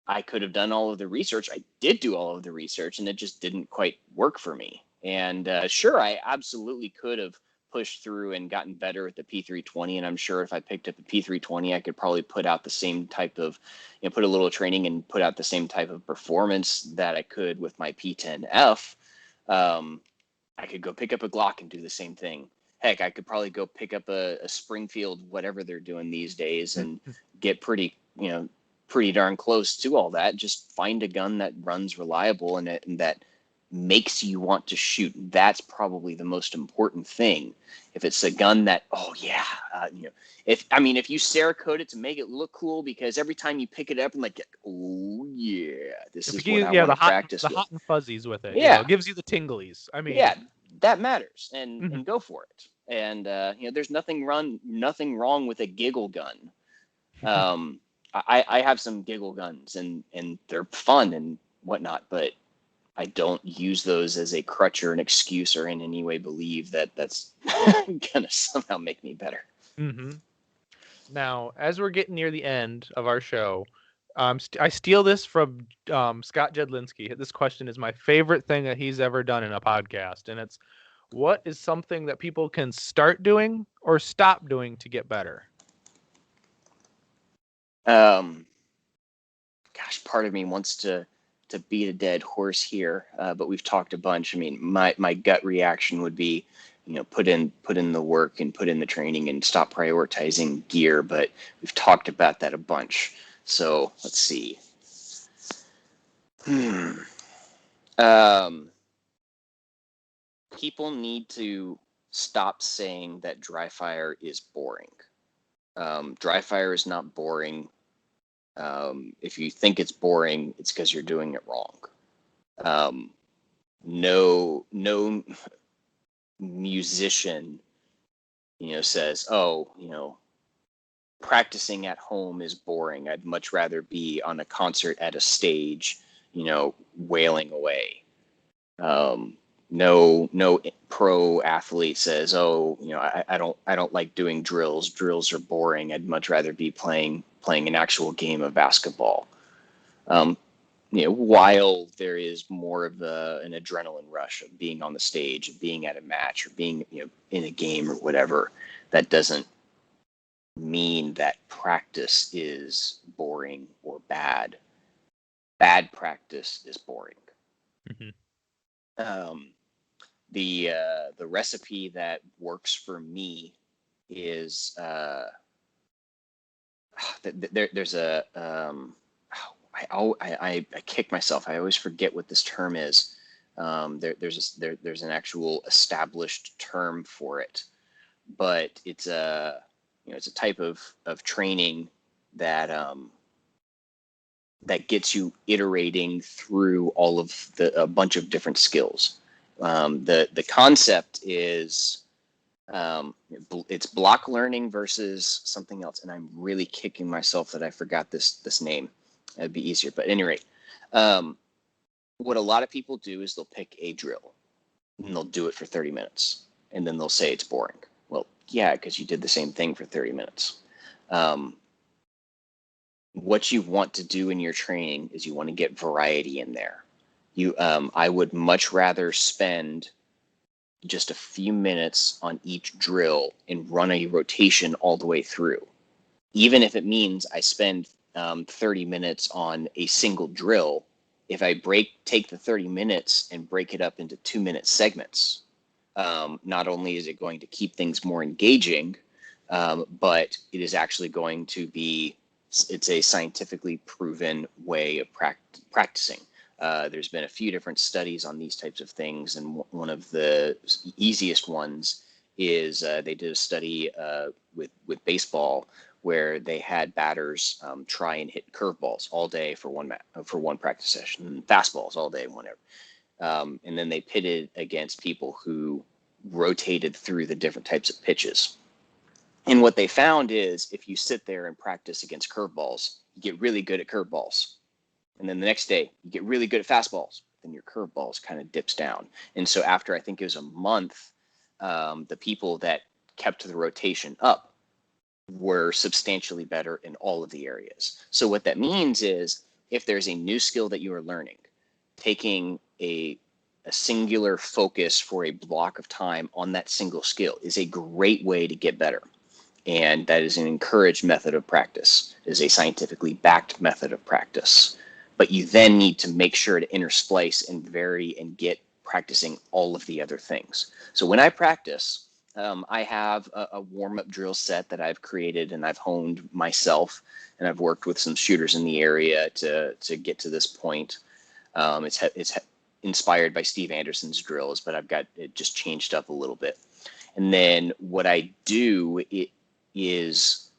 I could have done all of the research. I did do all of the research and it just didn't quite work for me. And sure, I absolutely could have pushed through and gotten better at the P320. And I'm sure if I picked up a P320, I could probably put out the same type of, put a little training and put out the same type of performance that I could with my P10F. I could go pick up a Glock and do the same thing. heck, I could probably go pick up a Springfield, whatever they're doing these days, and get pretty darn close to all that. Just find a gun that runs reliable and that makes you want to shoot. That's probably the most important thing. If it's a gun that, if you Cerakote it to make it look cool, because every time you pick it up and like, oh yeah, this is what I want to practice with. The hot and fuzzies with it. Yeah, it gives you the tinglies. I mean, yeah, that matters, and go for it. And there's nothing wrong with a giggle gun. I have some giggle guns, and they're fun and whatnot, but I don't use those as a crutch or an excuse or in any way believe that that's gonna somehow make me better. Mm-hmm. Now, as we're getting near the end of our show, I steal this from Scott Jedlinski. This question is my favorite thing that he's ever done in a podcast, and it's, what is something that people can start doing or stop doing to get better? Gosh, part of me wants to beat a dead horse here, but we've talked a bunch. I mean, my gut reaction would be, put in the work and put in the training and stop prioritizing gear, but we've talked about that a bunch. So let's see. People need to stop saying that dry fire is boring. Dry fire is not boring. If you think it's boring, it's because you're doing it wrong. No musician, says, oh, practicing at home is boring. I'd much rather be on a concert at a stage, wailing away. No pro athlete says, oh, I don't like doing drills. Drills are boring. I'd much rather be playing an actual game of basketball. While there is more of an adrenaline rush of being on the stage, of being at a match, or being in a game or whatever, that doesn't mean that practice is boring or bad. Bad practice is boring. Mm-hmm. The recipe that works for me is there's a I kick myself. I always forget what this term is. There's an actual established term for it, but it's a type of training that gets you iterating through all of a bunch of different skills. The concept is it's block learning versus something else, and I'm really kicking myself that I forgot this name. It'd be easier, but at any rate, what a lot of people do is they'll pick a drill and they'll do it for 30 minutes, and then they'll say it's boring. Well, yeah, because you did the same thing for 30 minutes. What you want to do in your training is you want to get variety in there. I would much rather spend just a few minutes on each drill and run a rotation all the way through. Even if it means I spend 30 minutes on a single drill, if I take the 30 minutes and break it up into 2-minute segments, not only is it going to keep things more engaging, but it is actually going to be, it's a scientifically proven way of practicing. There's been a few different studies on these types of things, and one of the easiest ones is they did a study with baseball where they had batters try and hit curveballs all day for one practice session, and fastballs all day, whenever. And then they pitted against people who rotated through the different types of pitches. And what they found is if you sit there and practice against curveballs, you get really good at curveballs. And then the next day, you get really good at fastballs. Then your curveballs kind of dips down. And so after, I think it was a month, the people that kept the rotation up were substantially better in all of the areas. So what that means is if there's a new skill that you are learning, taking a singular focus for a block of time on that single skill is a great way to get better. And that is an encouraged method of practice. It is a scientifically backed method of practice. But you then need to make sure to intersplice and vary and get practicing all of the other things. So when I practice, I have a warm-up drill set that I've created and I've honed myself, and I've worked with some shooters in the area to get to this point. It's inspired by Steve Anderson's drills, but I've got it just changed up a little bit. And then what I do is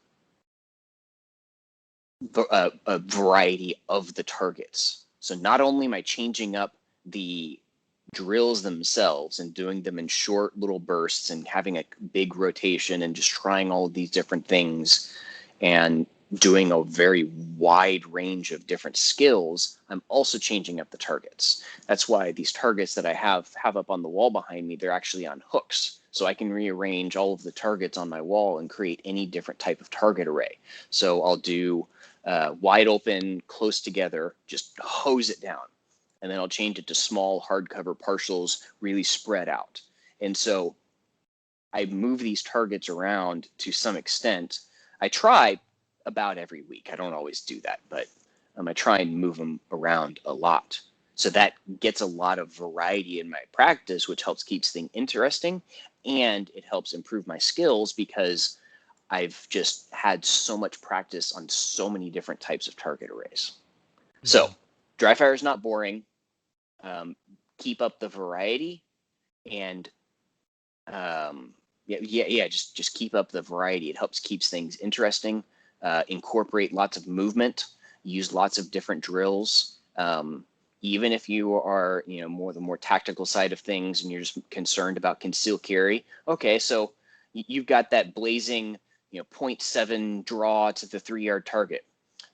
a variety of the targets. So not only am I changing up the drills themselves and doing them in short little bursts and having a big rotation and just trying all of these different things and doing a very wide range of different skills, I'm also changing up the targets. That's why these targets that I have up on the wall behind me, they're actually on hooks. So I can rearrange all of the targets on my wall and create any different type of target array. So I'll do wide open, close together, just hose it down. And then I'll change it to small hardcover partials, really spread out. And so I move these targets around to some extent. I try about every week. I don't always do that, but I try and move them around a lot. So that gets a lot of variety in my practice, which helps keeps things interesting, and it helps improve my skills because I've just had so much practice on so many different types of target arrays. Mm-hmm. So dry fire is not boring. Keep up the variety, and just keep up the variety. It helps keeps things interesting. Incorporate lots of movement. Use lots of different drills. Even if you are, the more tactical side of things, and you're just concerned about concealed carry. Okay, so you've got that blazing, 0.7 draw to the 3-yard target.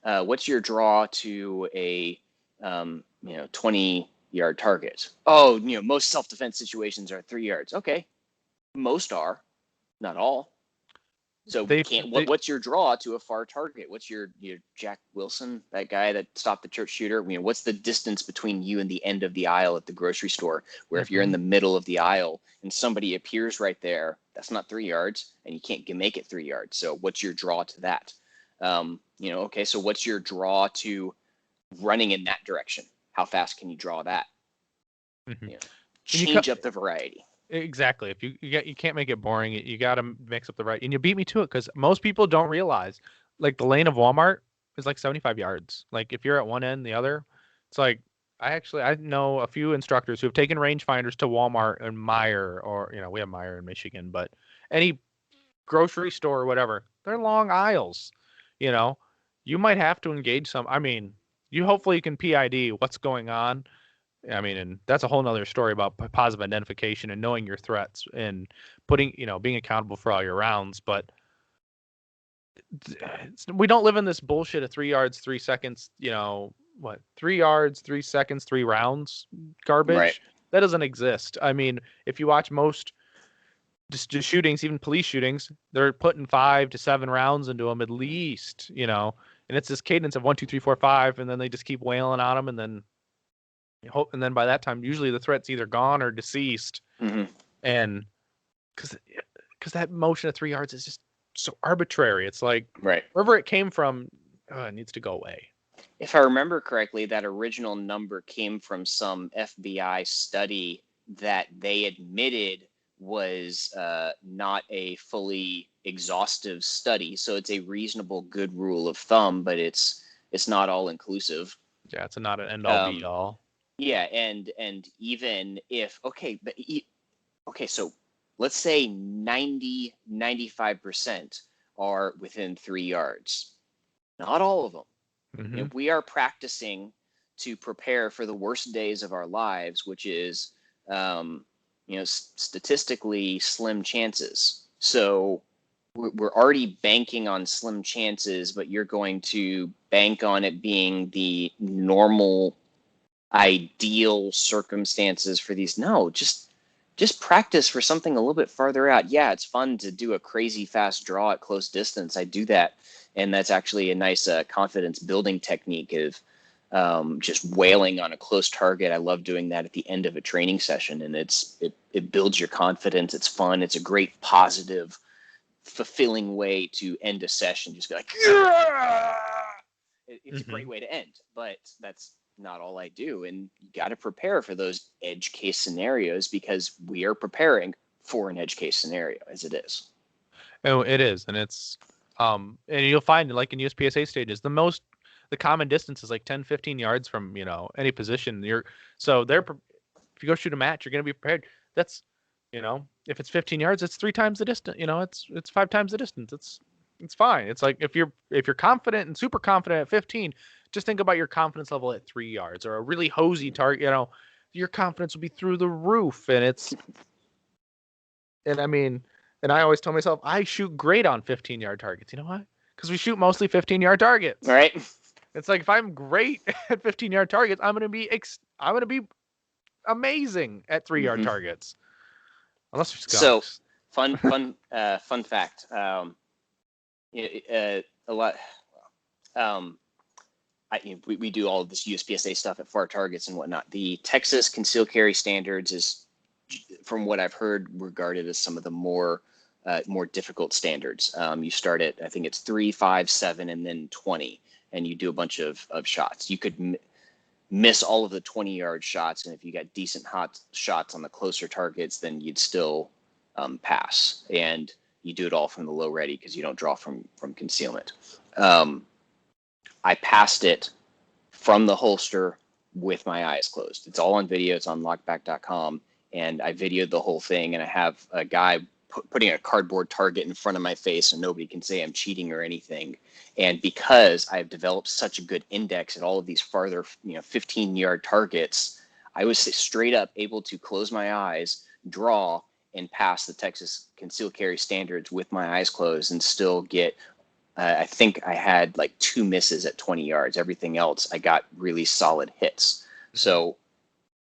What's your draw to a 20-yard target? Oh, most self-defense situations are 3 yards. Okay, most are, not all. So what's your draw to a far target? What's your Jack Wilson, that guy that stopped the church shooter? What's the distance between you and the end of the aisle at the grocery store? Where if you're in the middle of the aisle and somebody appears right there, that's not 3 yards, and you can't make it 3 yards. So what's your draw to that? Okay, so what's your draw to running in that direction? How fast can you draw that? Mm-hmm. Change up the variety. Exactly. If you can't make it boring, you got to mix up the right. And you beat me to it because most people don't realize, like, the lane of Walmart is like 75 yards. Like, if you're at one end, the other, it's like, I know a few instructors who have taken rangefinders to Walmart and Meijer, or we have Meijer in Michigan, but any grocery store or whatever, they're long aisles. You might have to engage some. I mean, you hopefully can PID what's going on. I mean, and that's a whole nother story about positive identification and knowing your threats and being accountable for all your rounds. But we don't live in this bullshit of 3 yards, 3 seconds, 3 yards, 3 seconds, 3 rounds garbage. Right. That doesn't exist. I mean, if you watch most just shootings, even police shootings, they're putting 5 to 7 rounds into them at least, and it's this cadence of 1, 2, 3, 4, 5, and then they just keep wailing on them, and then and then by that time, usually the threat's either gone or deceased. Mm-hmm. And because that motion of 3 yards is just so arbitrary. It's like, right, wherever it came from, it needs to go away. If I remember correctly, that original number came from some FBI study that they admitted was not a fully exhaustive study. So it's a reasonable, good rule of thumb, but it's not all inclusive. Yeah, it's not an end all be all. Yeah, and even if so let's say 95% are within 3 yards. Not all of them. Mm-hmm. We are practicing to prepare for the worst days of our lives, which is statistically slim chances. So we're already banking on slim chances, but you're going to bank on it being the normal, ideal circumstances for these. No, just practice for something a little bit farther out. Yeah, it's fun to do a crazy fast draw at close distance. I do that, and that's actually a nice confidence building technique of just wailing on a close target. I love doing that at the end of a training session, and it builds your confidence. It's fun. It's a great positive, fulfilling way to end a session. Just be like, yeah! It's a great way to end, but that's not all I do. And you got to prepare for those edge case scenarios because we are preparing for an edge case scenario as it is. Oh, it is, and it's and you'll find like in USPSA stages, the common distance is like 10, 15 yards from any position. If you go shoot a match, you're gonna be prepared. That's if it's 15 yards, it's 3 times the distance. It's 5 times the distance. It's fine. It's like if you're confident and super confident at 15, just think about your confidence level at 3 yards or a really hosey target. Your confidence will be through the roof, and I mean. And I always tell myself, I shoot great on 15-yard targets. You know why? Because we shoot mostly 15-yard targets. Right. It's like if I'm great at 15-yard targets, I'm gonna be amazing at 3-yard targets. Unless you're skunks. So fun fact. A lot. We do all of this USPSA stuff at far targets and whatnot. The Texas concealed carry standards is, from what I've heard, regarded as some of the more difficult standards. You start at, I think it's 3, 5, 7, and then 20, and you do a bunch of shots. You could miss all of the 20-yard shots, and if you got decent hot shots on the closer targets, then you'd still pass. And you do it all from the low ready because you don't draw from concealment. I passed it from the holster with my eyes closed. It's all on video. It's on lockback.com. And I videoed the whole thing, and I have a guy putting a cardboard target in front of my face so nobody can say I'm cheating or anything. And because I've developed such a good index at all of these farther, 15-yard targets, I was straight up able to close my eyes, draw, and pass the Texas concealed carry standards with my eyes closed and still get, I think I had like 2 misses at 20 yards. Everything else, I got really solid hits. So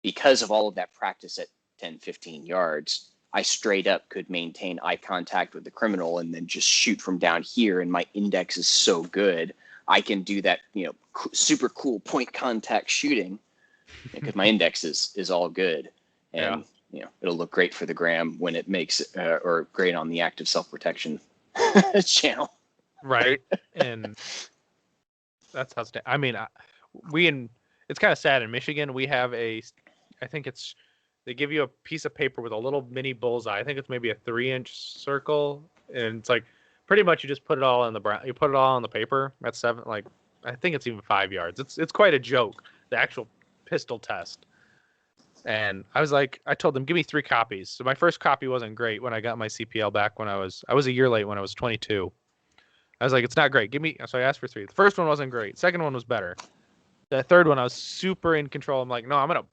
because of all of that practice at 10, 15 yards, I straight up could maintain eye contact with the criminal and then just shoot from down here. And my index is so good, I can do that, super cool point contact shooting because my index is all good. And, it'll look great for the gram when it makes, or great on the active self-protection channel. Right. And that's how, it's kind of sad in Michigan. We have I think they give you a piece of paper with a little mini bullseye. I think it's maybe a 3-inch circle, and it's like pretty much you just put it all in you put it all on the paper. That's 7. Like I think it's even 5 yards. It's quite a joke. The actual pistol test. And I told them, give me 3 copies. So my first copy wasn't great when I got my CPL back when I was a year late when I was 22. I was like, it's not great. So I asked for 3. The first one wasn't great. Second one was better. The third one, I was super in control. I'm like, no, I'm going to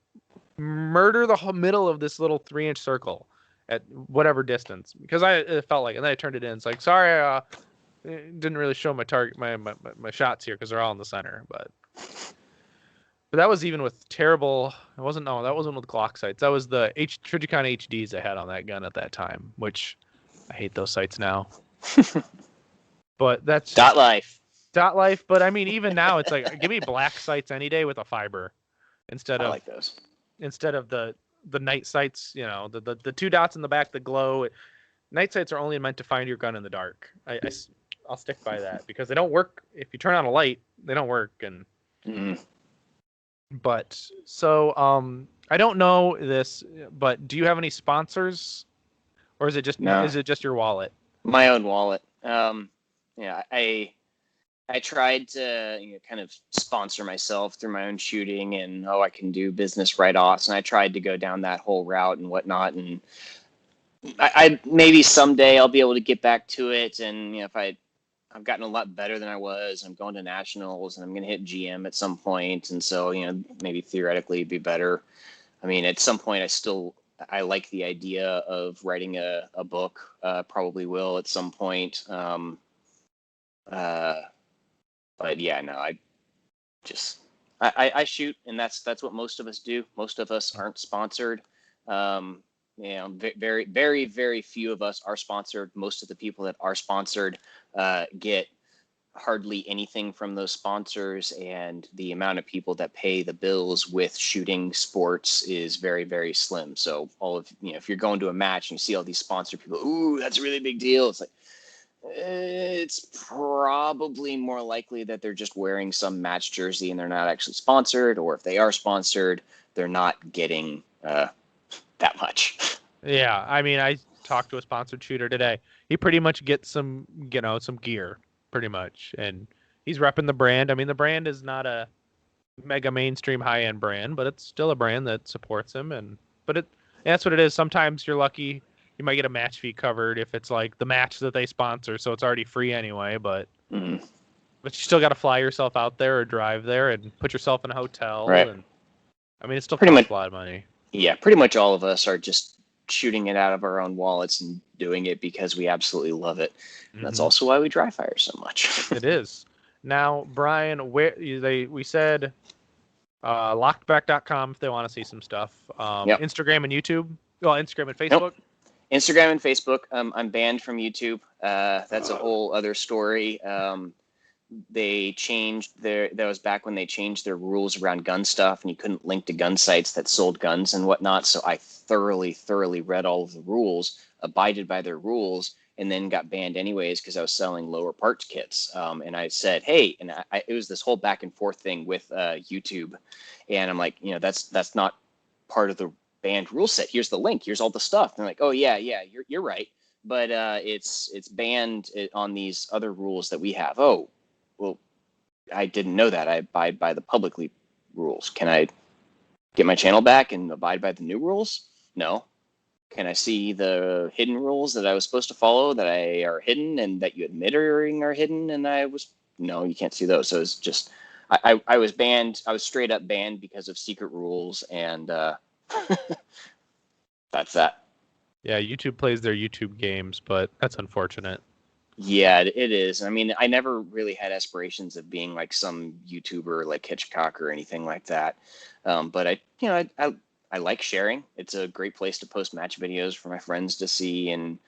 murder the whole middle of this little 3-inch circle at whatever distance, because it felt like, and then I turned it in. It's like, sorry, it didn't really show my target, my shots here because they're all in the center. But that was even with terrible. That wasn't with Glock sights. That was the Trijicon HDs I had on that gun at that time, which I hate those sights now. But that's dot life. But I mean, even now, it's like, give me black sights any day with a fiber instead of like those. Instead of the night sights, the 2 dots in the back that glow. Night sights are only meant to find your gun in the dark. I'll stick by that because they don't work if you turn on a light. They don't work. And but so I don't know this, but do you have any sponsors, or is it just your wallet? My own wallet. I tried to kind of sponsor myself through my own shooting, and I can do business write-offs, and I tried to go down that whole route and whatnot, and I maybe someday I'll be able to get back to it, and if I've gotten a lot better than I was. I'm going to nationals, and I'm going to hit GM at some point, and so maybe theoretically it'd be better. I mean, at some point I like the idea of writing a book. Probably will at some point. But yeah, no, I shoot, and that's what most of us do. Most of us aren't sponsored. Very, very, very few of us are sponsored. Most of the people that are sponsored get hardly anything from those sponsors, and the amount of people that pay the bills with shooting sports is very, very slim. So if you're going to a match and you see all these sponsored people, ooh, that's a really big deal. It's like, it's probably more likely that they're just wearing some match jersey and they're not actually sponsored, or if they are sponsored, they're not getting that much. Yeah, I mean, I talk to a sponsored shooter today, he pretty much gets some gear, pretty much, and he's repping the brand. I mean, the brand is not a mega mainstream high end brand, but it's still a brand that supports him, that's what it is. Sometimes you're lucky. You might get a match fee covered if it's like the match that they sponsor, so it's already free anyway, but you still got to fly yourself out there or drive there and put yourself in a hotel. Right. And I mean, it still Pretty costs much a lot of money. Yeah, pretty much all of us are just shooting it out of our own wallets and doing it because we absolutely love it. And that's also why we dry fire so much. It is. Now, Brian, we said lockedback.com if they want to see some stuff. Instagram and YouTube. Well, Instagram and Facebook. Nope. Instagram and Facebook. I'm banned from YouTube. That's a whole other story. They changed that was back when they changed their rules around gun stuff, and you couldn't link to gun sites that sold guns and whatnot. So I thoroughly read all of the rules, abided by their rules, and then got banned anyways because I was selling lower parts kits. And I said, hey, and it was this whole back and forth thing with YouTube, and I'm like, that's not part of the banned rule set. Here's the link. Here's all the stuff. And they're like, oh yeah, you're right, but it's banned on these other rules that we have. Oh, well, I didn't know that. I abide by the publicly rules. Can I get my channel back and abide by the new rules? No. Can I see the hidden rules that I was supposed to follow that are hidden and that you admit are hidden? And no, you can't see those. So it's just, I was banned. I was straight up banned because of secret rules. And that's that. Yeah, YouTube plays their YouTube games, but that's unfortunate. Yeah, it is. I mean, I never really had aspirations of being like some YouTuber like Hitchcock or anything like that. But I like sharing. It's a great place to post match videos for my friends to see. And,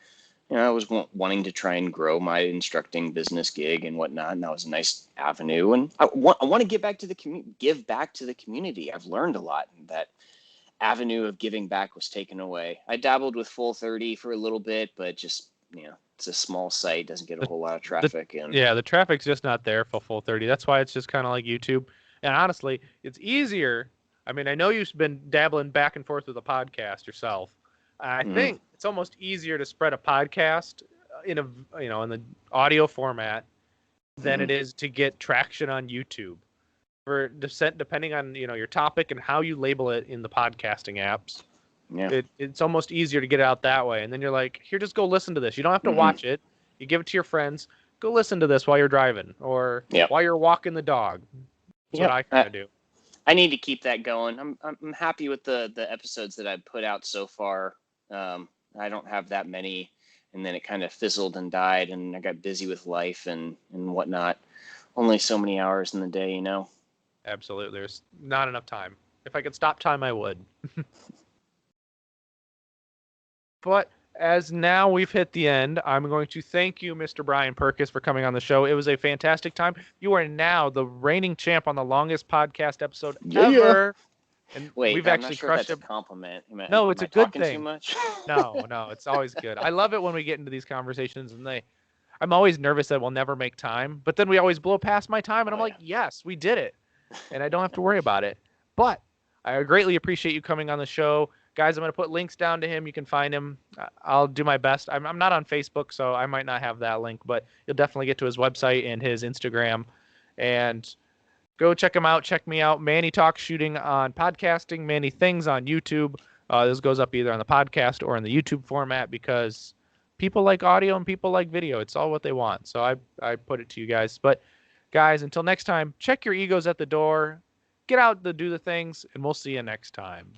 I was wanting to try and grow my instructing business gig and whatnot. And that was a nice avenue. And I want to give back to the community. I've learned a lot. And that avenue of giving back was taken away. I dabbled with Full 30 for a little bit, but just, it's a small site, doesn't get a whole lot of traffic. The traffic's just not there for Full 30. That's why it's just kind of like YouTube. And honestly, it's easier. I mean, I know you've been dabbling back and forth with a podcast yourself. I think it's almost easier to spread a podcast in in the audio format than it is to get traction on YouTube. Depending on your topic and how you label it in the podcasting apps. Yeah. It's almost easier to get it out that way. And then you're like, here, just go listen to this. You don't have to watch it. You give it to your friends. Go listen to this while you're driving or while you're walking the dog. That's what I kind of do. I need to keep that going. I'm happy with the episodes that I've put out so far. I don't have that many. And then it kind of fizzled and died. And I got busy with life and whatnot. Only so many hours in the day, Absolutely. There's not enough time. If I could stop time, I would. But as now we've hit the end, I'm going to thank you, Mr. Brain Purkiss, for coming on the show. It was a fantastic time. You are now the reigning champ on the longest podcast episode ever. And wait, we've I'm actually not sure crushed that's a compliment. No, it's a good thing. Too much? No, it's always good. I love it when we get into these conversations and I'm always nervous that we'll never make time, but then we always blow past my time and I'm like, yes, we did it. And I don't have to worry about it. But I greatly appreciate you coming on the show. Guys, I'm going to put links down to him. You can find him. I'll do my best. I'm not on Facebook, so I might not have that link, but you'll definitely get to his website and his Instagram. And go check him out. Check me out. Manny Talks Shooting on podcasting. Manny Things on YouTube. This goes up either on the podcast or in the YouTube format because people like audio and people like video. It's all what they want. So I put it to you guys. But guys, until next time, check your egos at the door. Get out to do the things, and we'll see you next time.